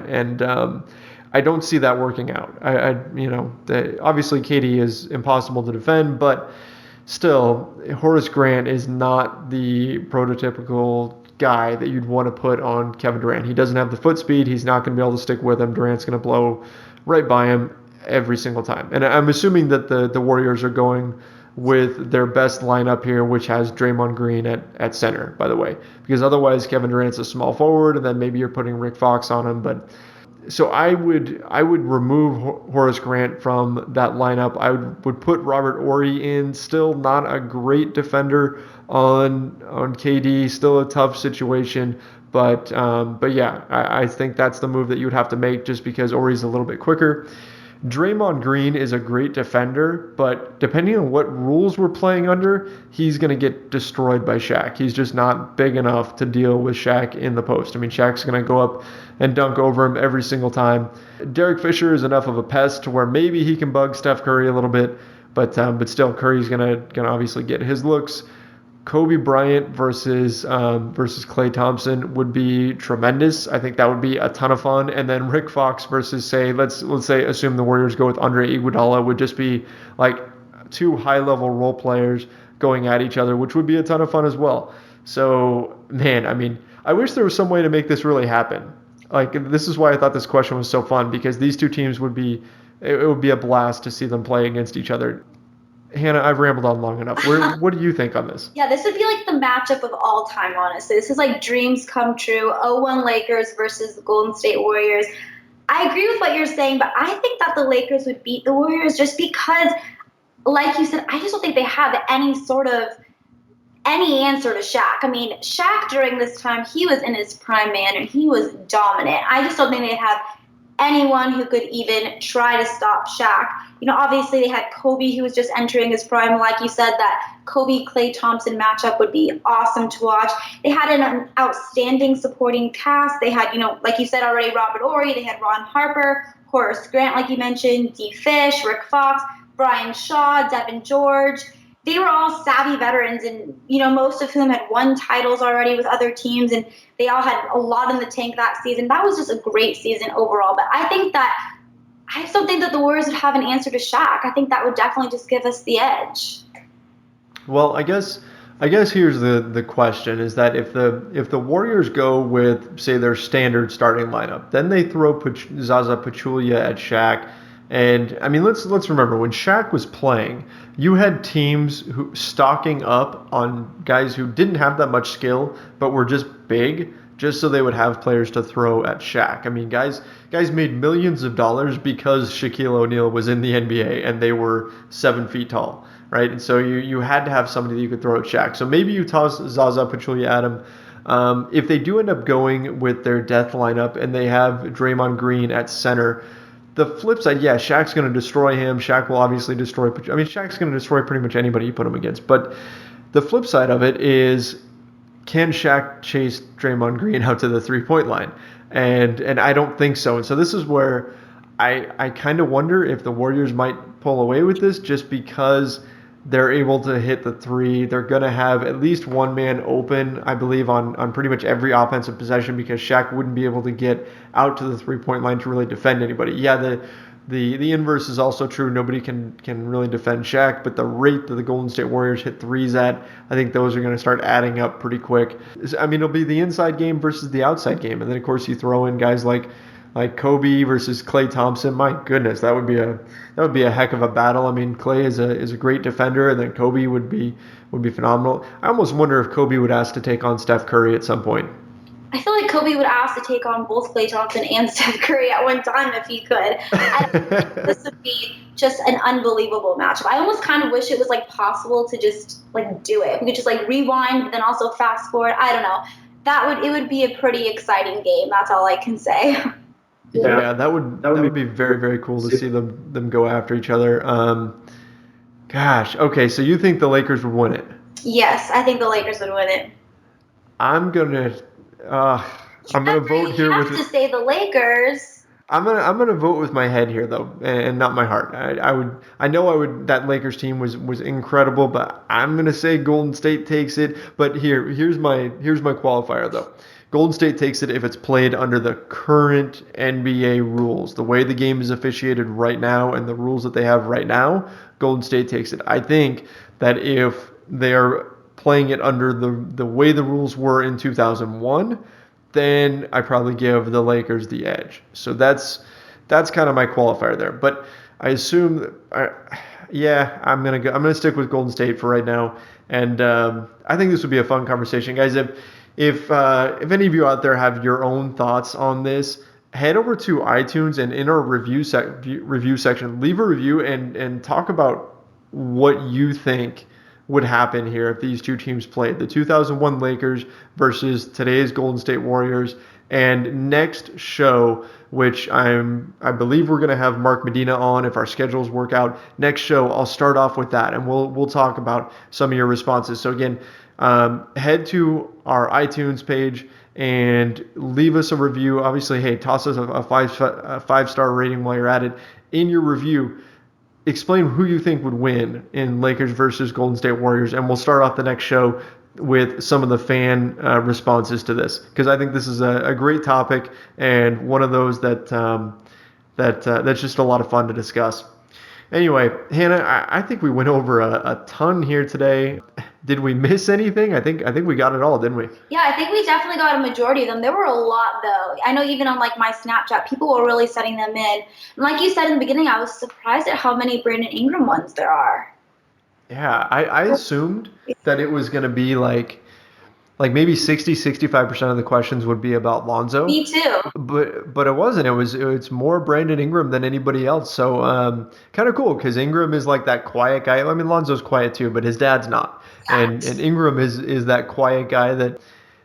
and I don't see that working out. Obviously KD is impossible to defend, but still, Horace Grant is not the prototypical guy that you'd want to put on Kevin Durant. He doesn't have the foot speed. He's not going to be able to stick with him. Durant's going to blow right by him every single time. And I'm assuming that the Warriors are going with their best lineup here, which has Draymond Green at center, by the way, because otherwise Kevin Durant's a small forward, and then maybe you're putting Rick Fox on him. But so I would remove Horace Grant from that lineup. I would put Robert Horry in. Still not a great defender on KD. Still a tough situation. But yeah, I think that's the move that you would have to make, just because Horry's a little bit quicker. Draymond Green is a great defender, but depending on what rules we're playing under, he's going to get destroyed by Shaq. He's just not big enough to deal with Shaq in the post. I mean, Shaq's going to go up and dunk over him every single time. Derek Fisher is enough of a pest to where maybe he can bug Steph Curry a little bit, but still, Curry's going to obviously get his looks. Kobe Bryant versus Klay Thompson would be tremendous. I think that would be a ton of fun. And then Rick Fox versus, say, let's say assume the Warriors go with Andre Iguodala, would just be like two high-level role players going at each other, which would be a ton of fun as well. So, man, I mean, I wish there was some way to make this really happen. Like, this is why I thought this question was so fun, because these two teams would be a blast to see them play against each other. Hannah, I've rambled on long enough. What do you think on this? Yeah, this would be like the matchup of all time, honestly. This is like dreams come true. 0-1 Lakers versus the Golden State Warriors. I agree with what you're saying, but I think that the Lakers would beat the Warriors just because, like you said, I just don't think they have any answer to Shaq. I mean, Shaq during this time, he was in his prime, man, and he was dominant. I just don't think they have anyone who could even try to stop Shaq. You know, obviously they had Kobe, who was just entering his prime. Like you said, that Kobe-Klay Thompson matchup would be awesome to watch. They had an outstanding supporting cast. They had, you know, like you said already, Robert Horry. They had Ron Harper, Horace Grant, like you mentioned, D. Fish, Rick Fox, Brian Shaw, Devin George. They were all savvy veterans, and, you know, most of whom had won titles already with other teams, and they all had a lot in the tank that season. That was just a great season overall. But I just don't think that the Warriors would have an answer to Shaq. I think that would definitely just give us the edge. Well, I guess here's the question, is that if the Warriors go with, say, their standard starting lineup, then they throw Zaza Pachulia at Shaq. And I mean, let's remember, when Shaq was playing, you had teams who stocking up on guys who didn't have that much skill but were just big, just so they would have players to throw at Shaq. I mean, guys made millions of dollars because Shaquille O'Neal was in the NBA and they were 7 feet tall, right? And so you had to have somebody that you could throw at Shaq. So maybe you toss Zaza Pachulia at him. If they do end up going with their death lineup and they have Draymond Green at center, the flip side, yeah, Shaq's going to destroy him. Shaq will obviously destroy. I mean, Shaq's going to destroy pretty much anybody you put him against. But the flip side of it is, can Shaq chase Draymond Green out to the 3-point line? And I don't think so. And so this is where I kind of wonder if the Warriors might pull away with this, just because they're able to hit the three. They're going to have at least one man open, I believe, on pretty much every offensive possession, because Shaq wouldn't be able to get out to the 3-point line to really defend anybody. Yeah, the inverse is also true. Nobody can really defend Shaq, but the rate that the Golden State Warriors hit threes at, I think those are going to start adding up pretty quick. I mean, it'll be the inside game versus the outside game. And then, of course, you throw in guys like Kobe versus Klay Thompson. My goodness, that would be a heck of a battle. I mean, Klay is a great defender, and then Kobe would be phenomenal. I almost wonder if Kobe would ask to take on Steph Curry at some point. I feel like Kobe would ask to take on both Klay Thompson and Steph Curry at one time if he could. This would be just an unbelievable matchup. I almost kind of wish it was like possible to just like do it. We could just like rewind, but then also fast forward. I don't know. It would be a pretty exciting game. That's all I can say. Yeah, that would be very, very cool to see them go after each other. Gosh, okay, so you think the Lakers would win it? Yes, I think the Lakers would win it. I'm gonna vote here with. You have to say the Lakers. I'm gonna vote with my head here though, and not my heart. I know that Lakers team was incredible, but I'm gonna say Golden State takes it. But here's my qualifier though. Golden State takes it if it's played under the current NBA rules. The way the game is officiated right now and the rules that they have right now, Golden State takes it. I think that if they're playing it under the way the rules were in 2001, then I probably give the Lakers the edge. So that's kind of my qualifier there. But I assume, I'm gonna stick with Golden State for right now. And I think this would be a fun conversation, guys. If any of you out there have your own thoughts on this, head over to iTunes and in our review section, leave a review and talk about what you think would happen here if these two teams played. The 2001 Lakers versus today's Golden State Warriors. And next show, which I believe we're going to have Mark Medina on if our schedules work out. Next show, I'll start off with that, and we'll talk about some of your responses. So again, head to our iTunes page and leave us a review. Obviously, hey, toss us a 5-star rating while you're at it. In your review, explain who you think would win in Lakers versus Golden State Warriors, and we'll start off the next show with some of the fan responses to this, because I think this is a great topic and one of those that that's just a lot of fun to discuss. Anyway, Hannah, I think we went over a ton here today. Did we miss anything? I think we got it all, didn't we? Yeah, I think we definitely got a majority of them. There were a lot, though. I know even on like my Snapchat, people were really setting them in. And like you said in the beginning, I was surprised at how many Brandon Ingram ones there are. Yeah, I assumed that it was going to be like maybe 65% of the questions would be about Lonzo. Me too. But it wasn't. It's more Brandon Ingram than anybody else. So kind of cool, because Ingram is like that quiet guy. I mean, Lonzo's quiet too, but his dad's not. And Ingram is that quiet guy that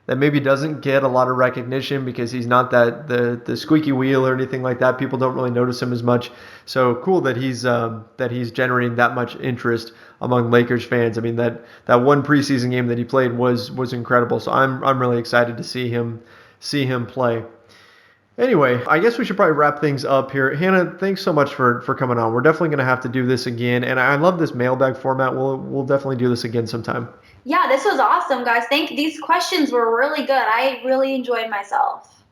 maybe doesn't get a lot of recognition because he's not the squeaky wheel or anything like that. People don't really notice him as much. So cool that he's generating that much interest among Lakers fans. I mean, that one preseason game that he played was incredible. So I'm really excited to see him play. Anyway, I guess we should probably wrap things up here. Hannah, thanks so much for coming on. We're definitely going to have to do this again, and I love this mailbag format. We'll definitely do this again sometime. Yeah, this was awesome, guys. These questions were really good. I really enjoyed myself.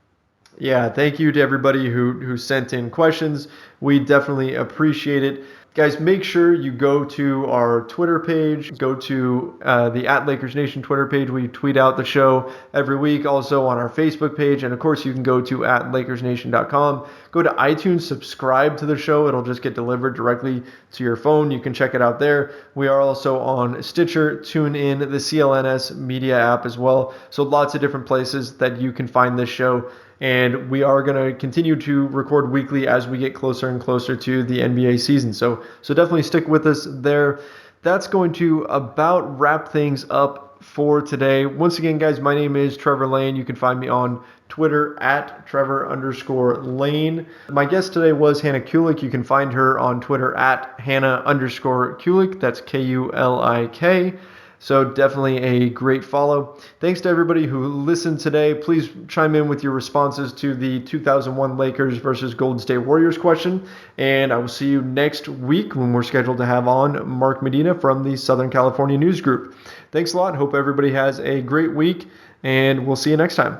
Yeah, thank you to everybody who sent in questions. We definitely appreciate it. Guys, make sure you go to our Twitter page, go to the @LakersNation Twitter page. We tweet out the show every week, also on our Facebook page. And, of course, you can go to @LakersNation.com. Go to iTunes, subscribe to the show. It'll just get delivered directly to your phone. You can check it out there. We are also on Stitcher, TuneIn, the CLNS Media app as well. So lots of different places that you can find this show. And we are going to continue to record weekly as we get closer and closer to the NBA season. So definitely stick with us there. That's going to about wrap things up for today. Once again, guys, my name is Trevor Lane. You can find me on Twitter @Trevor_Lane. My guest today was Hannah Kulik. You can find her on Twitter @Hannah_Kulik. That's KULIK. So definitely a great follow. Thanks to everybody who listened today. Please chime in with your responses to the 2001 Lakers versus Golden State Warriors question. And I will see you next week when we're scheduled to have on Mark Medina from the Southern California News Group. Thanks a lot. Hope everybody has a great week, and we'll see you next time.